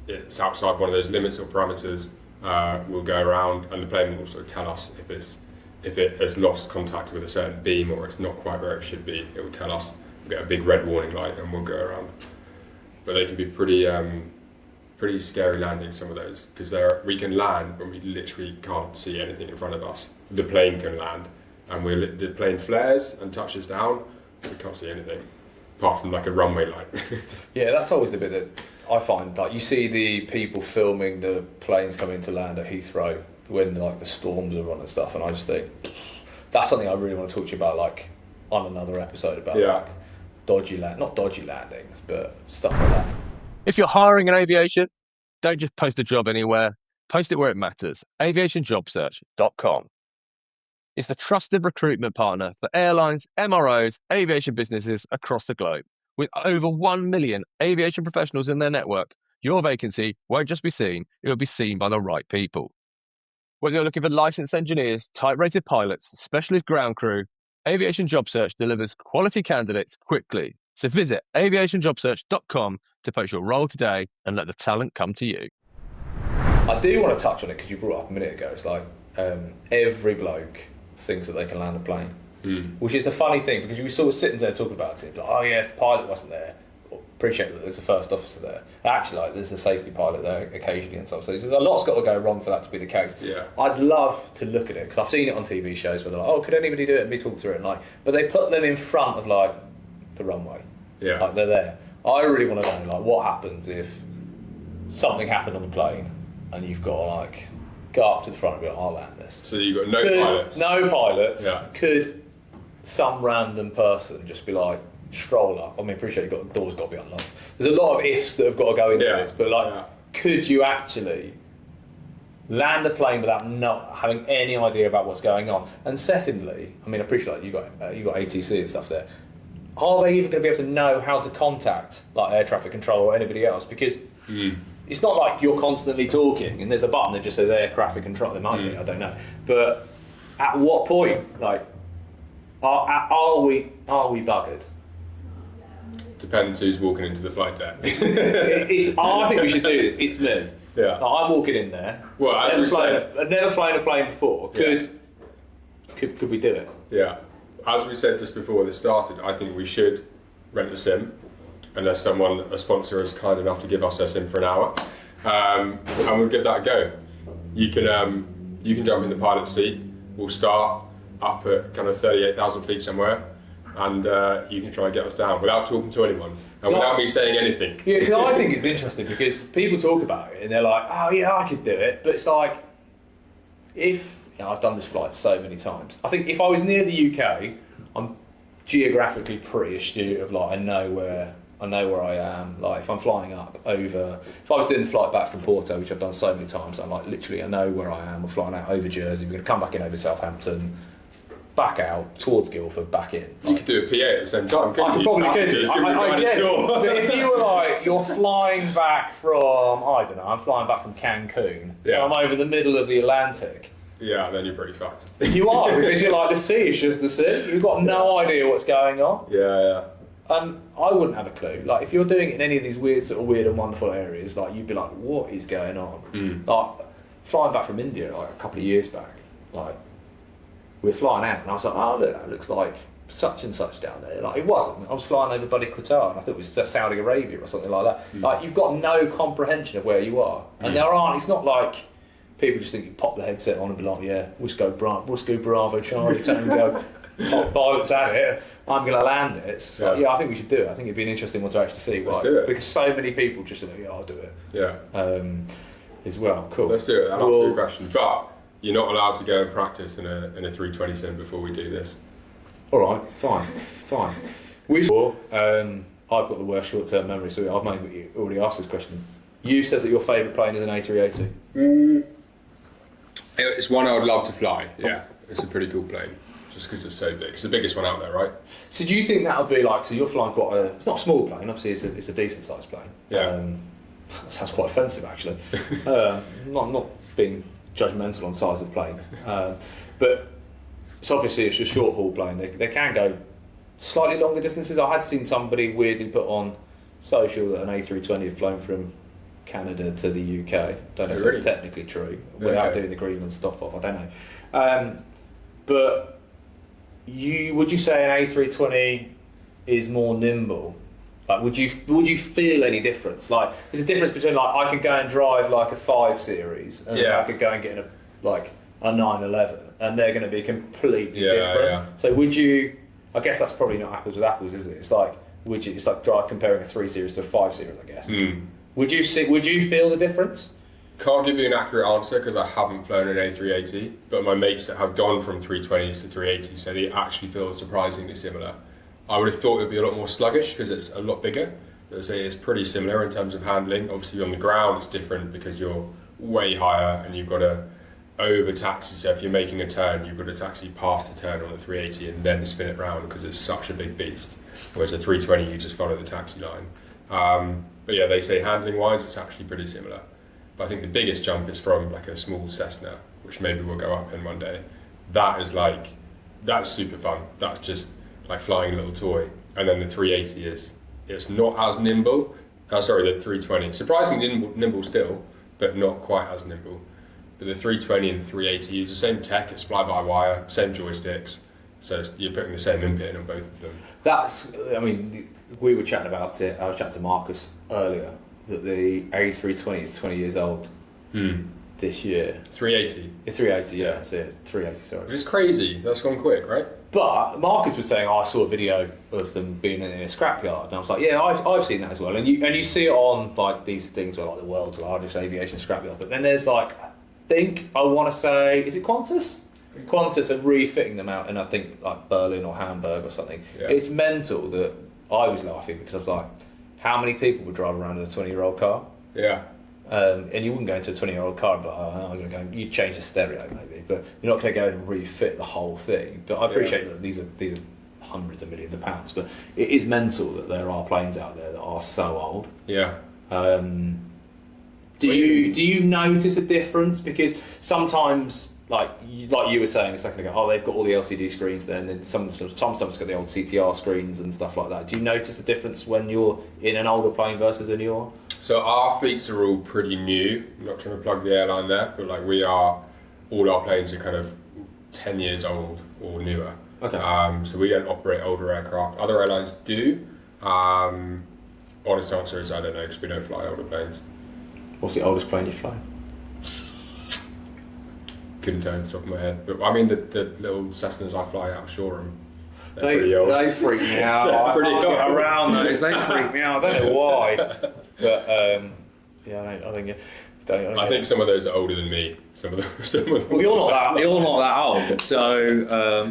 it's outside one of those limits or parameters, we'll go around, and the plane will also tell us if it has lost contact with a certain beam or it's not quite where it should be. It will tell us. We'll get a big red warning light, and we'll go around. But they can be pretty scary landing, some of those, because we can land but we literally can't see anything in front of us. The plane can land, and the plane flares and touches down, we can't see anything apart from like a runway light. Yeah, that's always the bit that I find, like, you see the people filming the planes coming to land at Heathrow when like the storms are on and stuff, and I just think that's something I really want to talk to you about, like on another episode, about like not dodgy landings, but stuff like that. If you're hiring in aviation, don't just post a job anywhere. Post it where it matters. Aviationjobsearch.com. It's the trusted recruitment partner for airlines, MROs, aviation businesses across the globe. With over 1 million aviation professionals in their network, your vacancy won't just be seen, it will be seen by the right people. Whether you're looking for licensed engineers, type-rated pilots, specialist ground crew, Aviation Job Search delivers quality candidates quickly. So visit aviationjobsearch.com to post your role today and let the talent come to you. I do want to touch on it because you brought it up a minute ago. It's like every bloke thinks that they can land a plane, which is the funny thing, because we sort of sitting there talking about it. Like, oh yeah, if the pilot wasn't there, appreciate that there's a first officer there. Actually, like, there's a safety pilot there occasionally and stuff. So a lot's got to go wrong for that to be the case. Yeah. I'd love to look at it because I've seen it on TV shows where they're like, oh, could anybody do it and be talked through it? And like, but they put them in front of like the runway. Yeah. Like they're there. I really want to know like what happens if something happened on the plane and you've got to like go up to the front and be like, I'll land this. So you've got no pilots. No pilots. Yeah. Could some random person just be like, stroll up? I mean, appreciate the door's got to be unlocked. There's a lot of ifs that have got to go into this, but like, could you actually land a plane without not having any idea about what's going on? And secondly, I mean, I appreciate like, you got ATC and stuff there. Are they even going to be able to know how to contact like air traffic control or anybody else? Because it's not like you're constantly talking and there's a button that just says air traffic control. There might be, I don't know. But at what point, like, are we buggered? Depends who's walking into the flight deck. I think we should do this. It's me. Yeah. Like, I'm walking in there. Well, as we said, I've never flown a plane before. Could we do it? Yeah. As we said just before this started, I think we should rent a sim, unless a sponsor is kind enough to give us their sim for an hour, and we'll give that a go. You can jump in the pilot seat. We'll start up at kind of 38,000 feet somewhere, and you can try and get us down without talking to anyone and without me saying anything. Yeah, because I think it's interesting because people talk about it and they're like, oh yeah, I could do it, but it's like, I've done this flight so many times. I think if I was near the UK, I'm geographically pretty astute of like, I know where I am. Like if I'm flying up over, if I was doing the flight back from Porto, which I've done so many times, I'm like literally, I know where I am. We're flying out over Jersey, we're going to come back in over Southampton, back out towards Guildford, back in. You could do a PA at the same time, couldn't you? I probably could. I get it. Tour. But if you were like, you're flying back from, I don't know, I'm flying back from Cancun, Yeah. I'm over the middle of the Atlantic. Yeah, then you're pretty fucked. You are, because you're like, the sea is just the sea. You've got no idea what's going on. Yeah. I wouldn't have a clue. Like, if you're doing it in any of these weird and wonderful areas, like, you'd be like, what is going on? Like, flying back from India, like, a couple of years back, like, we're flying out, and I was like, oh, look, that looks like such and such down there. Like, it wasn't. I was flying over bloody Qatar, and I thought it was Saudi Arabia or something like that. Like, you've got no comprehension of where you are. And it's not like people just think you pop the headset on and be like, yeah, Whiskey Bravo, Charlie, Tango, pilots at it, I'm going to land it. It's like, I think we should do it. I think it'd be an interesting one to actually see. Let's do it. Because so many people just say, yeah, I'll do it. Yeah. As well. Cool. Let's do it. I'll answer your question. But you're not allowed to go and practice in a 320 sim before we do this. All right, fine. I've got the worst short-term memory, so I've maybe already asked this question. You said that your favourite plane is an A380. It's one I would love to fly. Yeah, it's a pretty cool plane, just because it's so big. It's the biggest one out there, right? So do you think that would be like? So you're flying quite it's not a small plane. Obviously, it's a decent-sized plane. Yeah. That sounds quite offensive, actually. Not being judgmental on size of plane, but it's obviously it's a short-haul plane. They can go slightly longer distances. I had seen somebody weirdly put on social that an A320 had flown from Canada to the UK. Don't know if it's technically true without doing the Greenland stop off. I don't know. But would you say an A320 is more nimble? Like, would you feel any difference? Like, there's a difference between like I could go and drive like a 5 Series, and I could go and get in a 911, and they're going to be completely different. Yeah. So would you? I guess that's probably not apples with apples, is it? It's like it's like comparing a 3 Series to a 5 Series, I guess. Would you feel the difference? Can't give you an accurate answer because I haven't flown an A380, but my mates that have gone from 320s to 380s say they actually feel surprisingly similar. I would have thought it would be a lot more sluggish because it's a lot bigger, but I say it's pretty similar in terms of handling. Obviously on the ground it's different because you're way higher and you've got to over taxi, so if you're making a turn you've got to taxi past the turn on the 380 and then spin it round because it's such a big beast, whereas the 320 you just follow the taxi line. But yeah, they say handling wise it's actually pretty similar. But I think the biggest jump is from like a small Cessna, which maybe we'll go up in one day. That's super fun. That's just like flying a little toy. And then the 380 it's not as nimble. The 320. Surprisingly nimble still, but not quite as nimble. But the 320 and 380 use the same tech, it's fly-by-wire, same joysticks, So you're putting the same input in on both of them. That's, I mean, we were chatting about it. I was chatting to Marcus earlier that the A320 is 20 years old this year. 380. It's 380, yeah. So 380, sorry. It's crazy. That's gone quick, right? But Marcus was saying, I saw a video of them being in a scrapyard, and I was like, yeah, I've seen that as well. And you see it on like these things where like the world's largest aviation scrapyard. But then there's like, I want to say, is it Qantas? Qantas are refitting them out in I think like Berlin or Hamburg or something. Yeah. It's mental that I was laughing because I was like, how many people would drive around in a 20-year-old car? Yeah. And you wouldn't go into a 20-year-old car, but I'm going to go. You'd change the stereo maybe, but you're not going to go and refit the whole thing. But I appreciate that these are hundreds of millions of pounds, but it is mental that there are planes out there that are so old. Yeah. Do you notice a difference? Because sometimes, like you were saying a second ago, they've got all the LCD screens there, and then sometimes got the old CTR screens and stuff like that. Do you notice the difference when you're in an older plane versus a newer? So our fleets are all pretty new. I'm not trying to plug the airline there, but like all our planes are kind of 10 years old or newer. Okay. So we don't operate older aircraft. Other airlines do. Honest answer is I don't know, because we don't fly older planes. What's the oldest plane you've flown? Couldn't tell you off the top of my head. But I mean, the little Cessnas I fly out of Shoreham, they're pretty old. They freak me out. I can't get around those. They freak me out. I don't know why. But I think some of those are older than me. Some of them. Well, you're not that old. So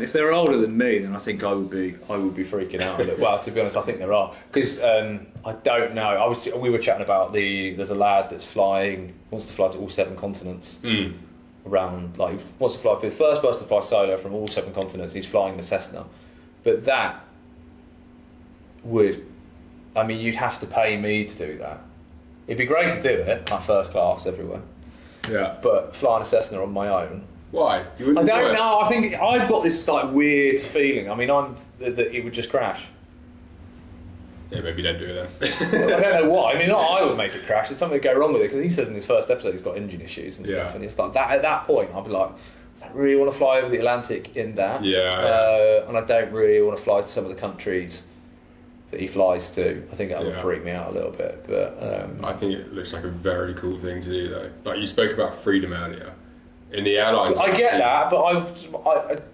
if they're older than me, then I think I would be freaking out a little. Well, to be honest, I think there are, because I don't know. We were chatting about there's a lad that's wants to fly to all 7 continents. Around, like, wants to fly. The first person to fly solo from all 7 continents. He's flying the Cessna, but that you'd have to pay me to do that. It'd be great to do it, like first class everywhere. Yeah. But flying a Cessna on my own. Why? I don't know. I think I've got this like weird feeling. I mean, that it would just crash. Yeah, maybe don't do it then. I don't know why. I mean, not I would make it crash. It's something to go wrong with it, because he says in his first episode he's got engine issues and stuff, and it's like that. At that point, I'd be like, I don't really want to fly over the Atlantic in that. And I don't really want to fly to some of the countries that he flies to. I think that would freak me out a little bit. But I think it looks like a very cool thing to do, though. Like you spoke about freedom earlier. In the airlines, I get that, but I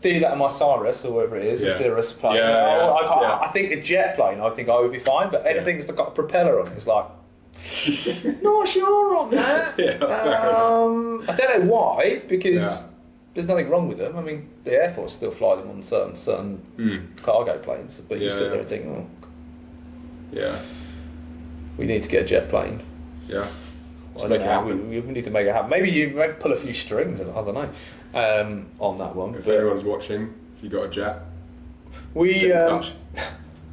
do that in my Cirrus or whatever it is, a Cirrus plane. I think a jet plane, I think I would be fine, but anything that's got a propeller on it is like, not sure on that. I don't know why, because there's nothing wrong with them. I mean, the Air Force still fly them on certain cargo planes, but you sit there and think, we need to get a jet plane. Yeah. I don't know, we need to make it happen. Maybe you might pull a few strings, I don't know, on that one. If anyone's watching, if you got a jet,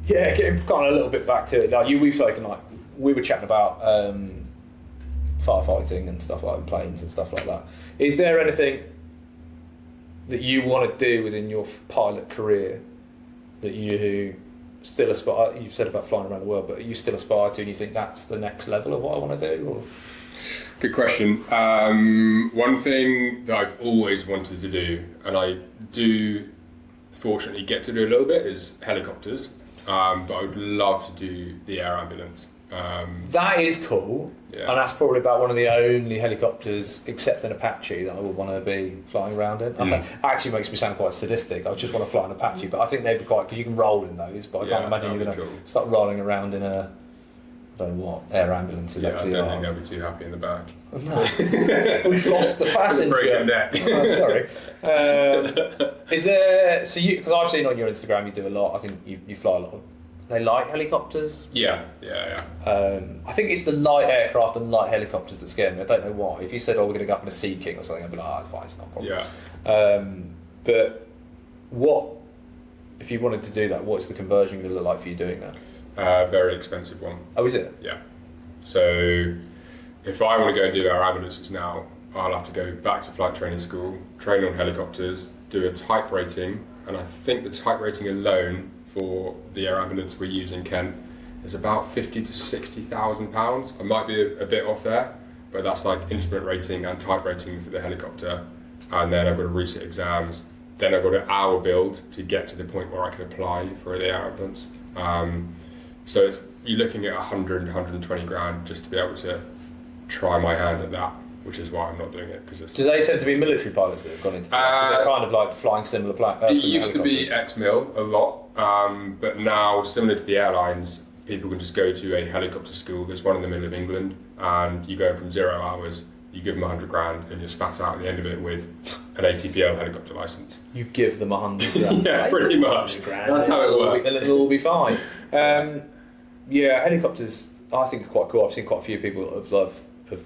getting kind of a little bit back to it. Like we've spoken, like we were chatting about firefighting and stuff like planes and stuff like that. Is there anything that you want to do within your pilot career that you still aspire? You've said about flying around the world, but you still aspire to, and you think that's the next level of what I want to do? Or? Good question. One thing that I've always wanted to do, and I do fortunately get to do a little bit, is helicopters. But I would love to do the air ambulance. That is cool, and that's probably about one of the only helicopters, except an Apache, that I would want to be flying around in. It actually makes me sound quite sadistic. I just want to fly an Apache, but I think they'd be quite, because you can roll in those, but I can't imagine you're going to start rolling around in a, I don't know what air ambulances actually are. I don't think they'll be too happy in the back. No. We've lost the passenger. Breaking neck. Sorry. Is there, because I've seen on your Instagram you do a lot, I think you fly a lot of, they light helicopters? Yeah. I think it's the light aircraft and light helicopters that scare me. I don't know why. If you said, we're going to go up in a Sea King or something, I'd be like, fine, it's not a problem. Yeah. But what, if you wanted to do that, what's the conversion going to look like for you doing that? Very expensive one. Oh, is it? Yeah. So if I want to go and do our ambulances now, I'll have to go back to flight training school, train on helicopters, do a type rating, and I think the type rating alone for the air ambulance we use in Kent is about £50,000 to £60,000. I might be a bit off there, but that's like instrument rating and type rating for the helicopter, and then I've got to resit exams, then I've got an hour build to get to the point where I can apply for the air ambulance. So you're looking at 100, 120 grand just to be able to try my hand at that, which is why I'm not doing it. Do they tend to be military pilots that have gone into that? They're kind of like flying similar planes? It used to be ex-mil a lot, but now, similar to the airlines, people can just go to a helicopter school. There's one in the middle of England, and you go from 0 hours, you give them 100 grand, and you're spat out at the end of it with an ATPL helicopter license. You give them 100 grand? Yeah, pretty much. That's how it works. And it'll all be fine. Yeah, helicopters I think are quite cool. I've seen quite a few people that have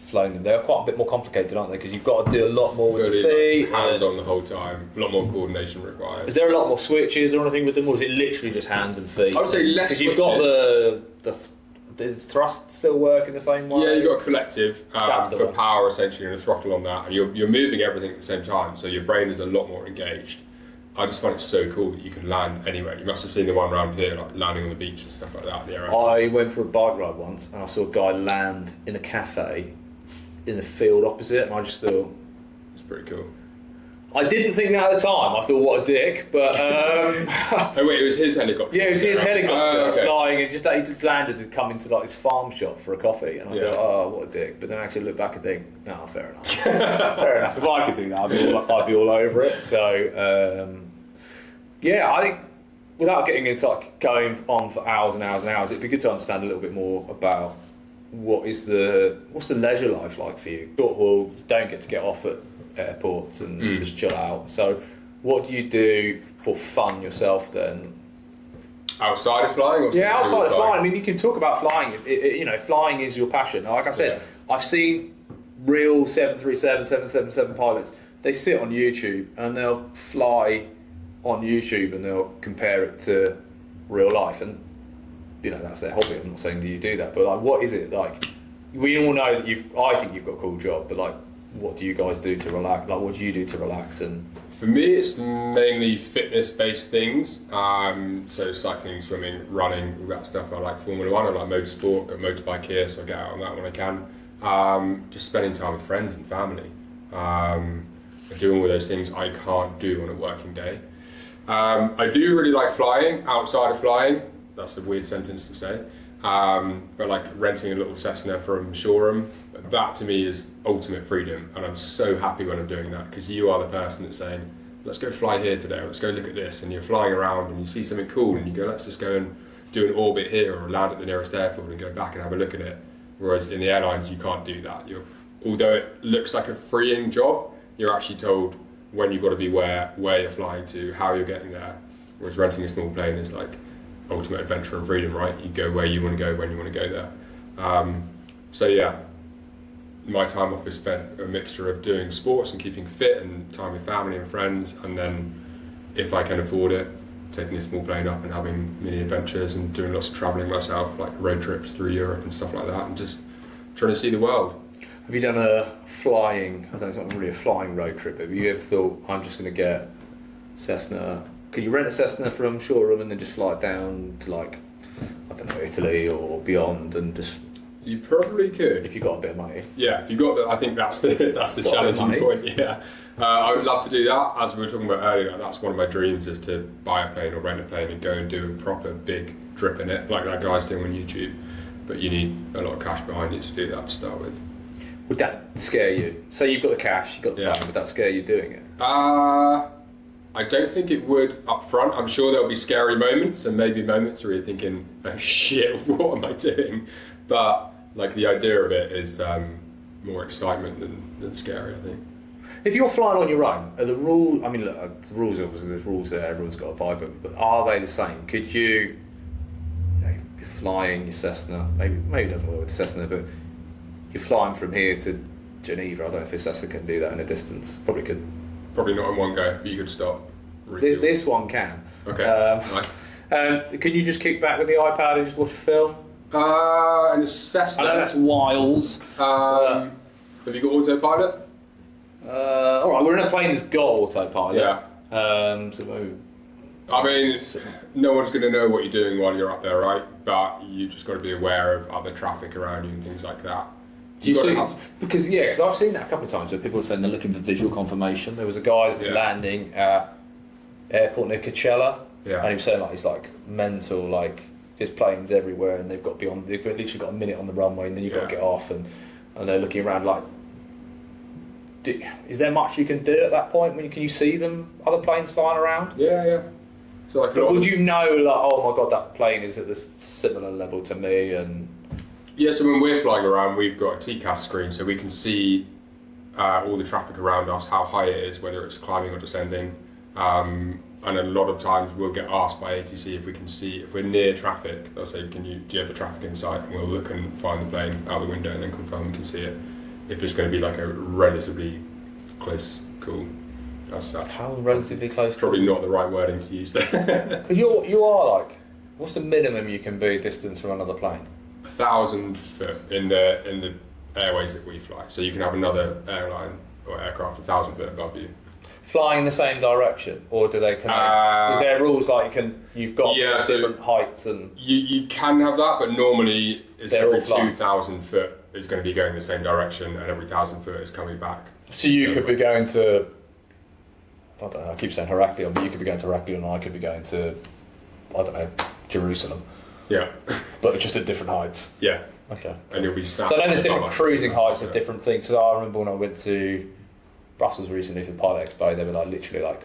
flown them. They're quite a bit more complicated, aren't they? Because you've got to do a lot more with the feet. Hands on the whole time. A lot more coordination required. Is there a lot more switches or anything with them, or is it literally just hands and feet? I would say less switches. You've got the thrust still working the same way? Yeah, you've got a collective for power essentially and a throttle on that, and you're moving everything at the same time, so your brain is a lot more engaged. I just find it so cool that you can land anywhere. You must have seen the one around here, like landing on the beach and stuff like that. I went for a bike ride once and I saw a guy land in a cafe in the field opposite, and I just thought, it's pretty cool. I didn't think that at the time. I thought, what a dick, but oh wait, it was his helicopter. Yeah, it was his helicopter flying, and he just landed and come into like this farm shop for a coffee, and I thought, oh, what a dick. But then I actually look back and think, no, fair enough. Fair enough. If I could do that, I'd be all over it. So yeah, I think without getting into like going on for hours and hours and hours, it'd be good to understand a little bit more about what's the leisure life like for you. Short haul, you don't get to get off at airports and just chill out. So what do you do for fun yourself then? Outside of flying? Or outside of flying. I mean, you can talk about flying. You know, flying is your passion. Like I said, I've seen real 737, 777 pilots. They sit on YouTube and they'll fly on YouTube and they'll compare it to real life. And, you know, that's their hobby. I'm not saying do you do that, but like, what is it like? We all know that I think you've got a cool job, but like, what do you guys do to relax? Like, what do you do to relax? And for me, it's mainly fitness-based things. So cycling, swimming, running, all that stuff. I like Formula One. I like motorsport. Got a motorbike here, so I get out on that when I can. Just spending time with friends and family. Doing all those things I can't do on a working day. I do really like flying. Outside of flying, that's a weird sentence to say. But like renting a little Cessna from showroom, that to me is ultimate freedom, and I'm so happy when I'm doing that, because you are the person that's saying, let's go fly here today, or let's go look at this, and you're flying around and you see something cool and you go, let's just go and do an orbit here or land at the nearest airfield and go back and have a look at it. Whereas in the airlines you can't do that. Although it looks like a freeing job, you're actually told when you've got to be where you're flying to, how you're getting there. Whereas renting a small plane is like ultimate adventure and freedom, right? You go where you want to go when you want to go there. So yeah, my time off is spent a mixture of doing sports and keeping fit and time with family and friends, and then if I can afford it, taking a small plane up and having mini adventures and doing lots of travelling myself, like road trips through Europe and stuff like that, and just trying to see the world. Have you done a flying, I don't know, it's not really a flying road trip, have you ever thought, I'm just going to get Cessna, could you rent a Cessna from showroom and then just fly it down to like, I don't know, Italy or beyond, and just... You probably could. If you got a bit of money. Yeah, if you got I think that's the challenging point, yeah. I would love to do that, as we were talking about earlier, that's one of my dreams, is to buy a plane or rent a plane and go and do a proper big trip in it, like that guy's doing on YouTube. But you need a lot of cash behind you to do that to start with. Would that scare you? Say you've got the cash, you've got the plane, would that scare you doing it? I don't think it would up front. I'm sure there'll be scary moments, and maybe moments where you're thinking, oh shit, what am I doing? But like the idea of it is more excitement than scary, I think. If you're flying on your own, are the rules, I mean look, the rules, obviously there's rules there, everyone's got to abide by them, but are they the same? Could you know, be flying your Cessna, maybe it doesn't work with the Cessna, but you're flying from here to Geneva, I don't know if a Cessna can do that in a distance, probably could. Probably not in one go, but you could stop. This one can. Okay, nice. Can you just kick back with the iPad and just watch a film? And a Cessna. I know that's wild. Have you got autopilot? Alright, we're in a plane that's got autopilot. Yeah. So maybe... I mean, no one's going to know what you're doing while you're up there, right? But you just got to be aware of other traffic around you and things like that. Do you see? Because I've seen that a couple of times where people are saying they're looking for visual confirmation. There was a guy that was landing at airport near Coachella, and he was saying like he's like mental, like there's planes everywhere, and they've literally got a minute on the runway, and then you've got to get off, and they're looking around like. Is there much you can do at that point? Can you see them, other planes flying around? Yeah. So like, but would you know, like, oh my god, that plane is at this similar level to me, and yeah. So when we're flying around, we've got a TCAS screen, so we can see all the traffic around us, how high it is, whether it's climbing or descending. And a lot of times we'll get asked by ATC if we can see, if we're near traffic, they'll say, do you have the traffic in sight? And we'll look and find the plane out the window and then confirm we can see it. If it's going to be like a relatively close call as such. How relatively close? Probably not the right wording to use there. Because you are like, what's the minimum you can be distance from another plane? 1,000 foot in the airways that we fly. So you can have another airline or aircraft 1,000 foot above you. Flying the same direction, or do they connect? Is there rules like you've got different heights and? You can have that, but normally it's They're every all 2,000 foot is going to be going the same direction, and every 1,000 foot is coming back. So you could be going to, I don't know, I keep saying Heraklion, but you could be going to Heraklion and I could be going to, I don't know, Jerusalem. Yeah. But just at different heights. Yeah. Okay. And you'll be sat. So then there's different cruising heights of different things. So I remember when I went to Brussels recently for the Pilot Expo, they were like literally like,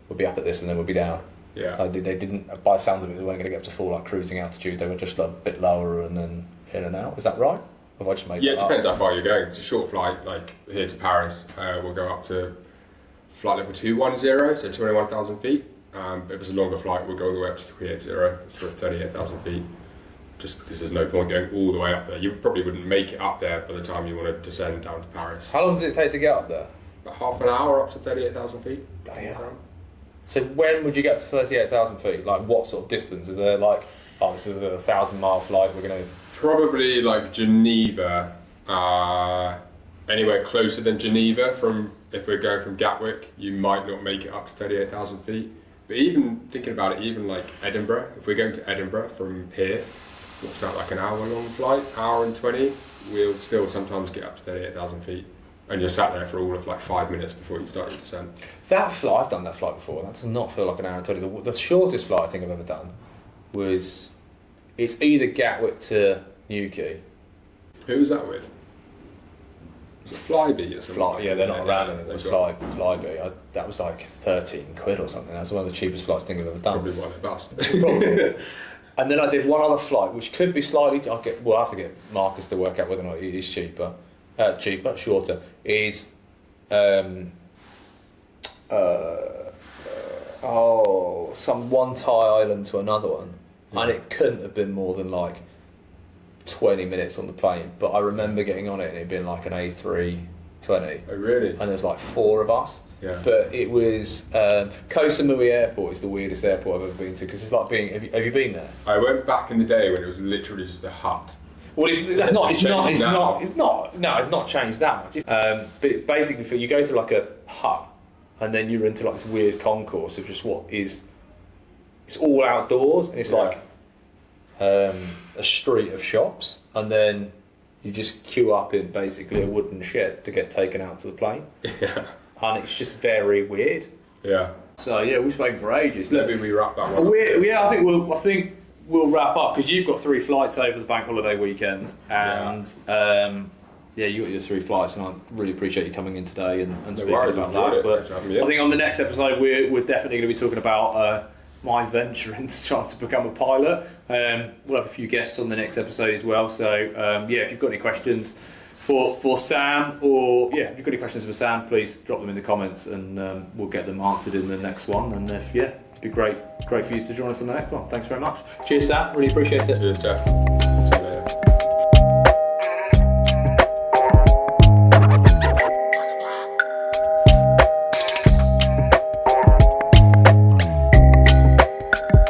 we'll be up at this and then we'll be down. Yeah. They didn't, by the sounds of it, they weren't going to get up to full like cruising altitude. They were just a bit lower and then in and out. Is that right? Have I just made it depends how far you're going. It's a short flight, like here to Paris. We'll go up to flight level 210, so 21,000 feet. If it's a longer flight, we'll go all the way up to 380, so 38,000 feet. Just because there's no point going all the way up there. You probably wouldn't make it up there by the time you want to descend down to Paris. How long does it take to get up there? About half an hour up to 38,000 feet. So when would you get up to 38,000 feet? Like what sort of distance? Is there like, oh, this is a 1,000-mile flight, we're going to... Probably like Geneva, anywhere closer than Geneva. From if we're going from Gatwick, you might not make it up to 38,000 feet. But even thinking about it, even like Edinburgh, if we're going to Edinburgh from here, what's that, like an hour-long flight, hour and 20, we'll still sometimes get up to 38,000 feet. And you're sat there for all of like 5 minutes before you start your descent. That flight, I've done that flight before, that does not feel like an hour and 20. The shortest flight I think I've ever done was, it's either Gatwick to Newquay. Who was that with? Was it Flybe or something? Yeah, they're not around anymore. It was Flybe. That was like 13 quid or something. That's one of the cheapest flights I think I've ever done. Probably why they bust. Probably. And then I did one other flight, which could be slightly. We'll have to get Marcus to work out whether or not it is shorter. Is some one Thai island to another one, and it couldn't have been more than like 20 minutes on the plane. But I remember getting on it and it being like an A320. Oh really? And there was like 4 of us. Yeah. But it was Koh Samui Airport is the weirdest airport I've ever been to, because it's like being. Have you been there? I went back in the day when it was literally just a hut. Well, it's not changed that much. But basically, you go to like a hut, and then you're into like this weird concourse of just it's all outdoors, and it's like a street of shops, and then you just queue up in basically a wooden shed to get taken out to the plane. Yeah. And it's just very weird. Yeah. So yeah, we've spoken for ages. Maybe we wrap that one. I think we'll wrap up, because you've got 3 flights over the bank holiday weekend, and you got your 3 flights, and I really appreciate you coming in today and speaking about that. But I think on the next episode we're definitely going to be talking about my venture into trying to become a pilot. We'll have a few guests on the next episode as well. So if you've got any questions for Sam, or if you've got any questions for Sam, please drop them in the comments, and we'll get them answered in the next one. And it'd be great for you to join us on the next one. Thanks very much. Cheers, Sam. Really appreciate it. Cheers, Jeff.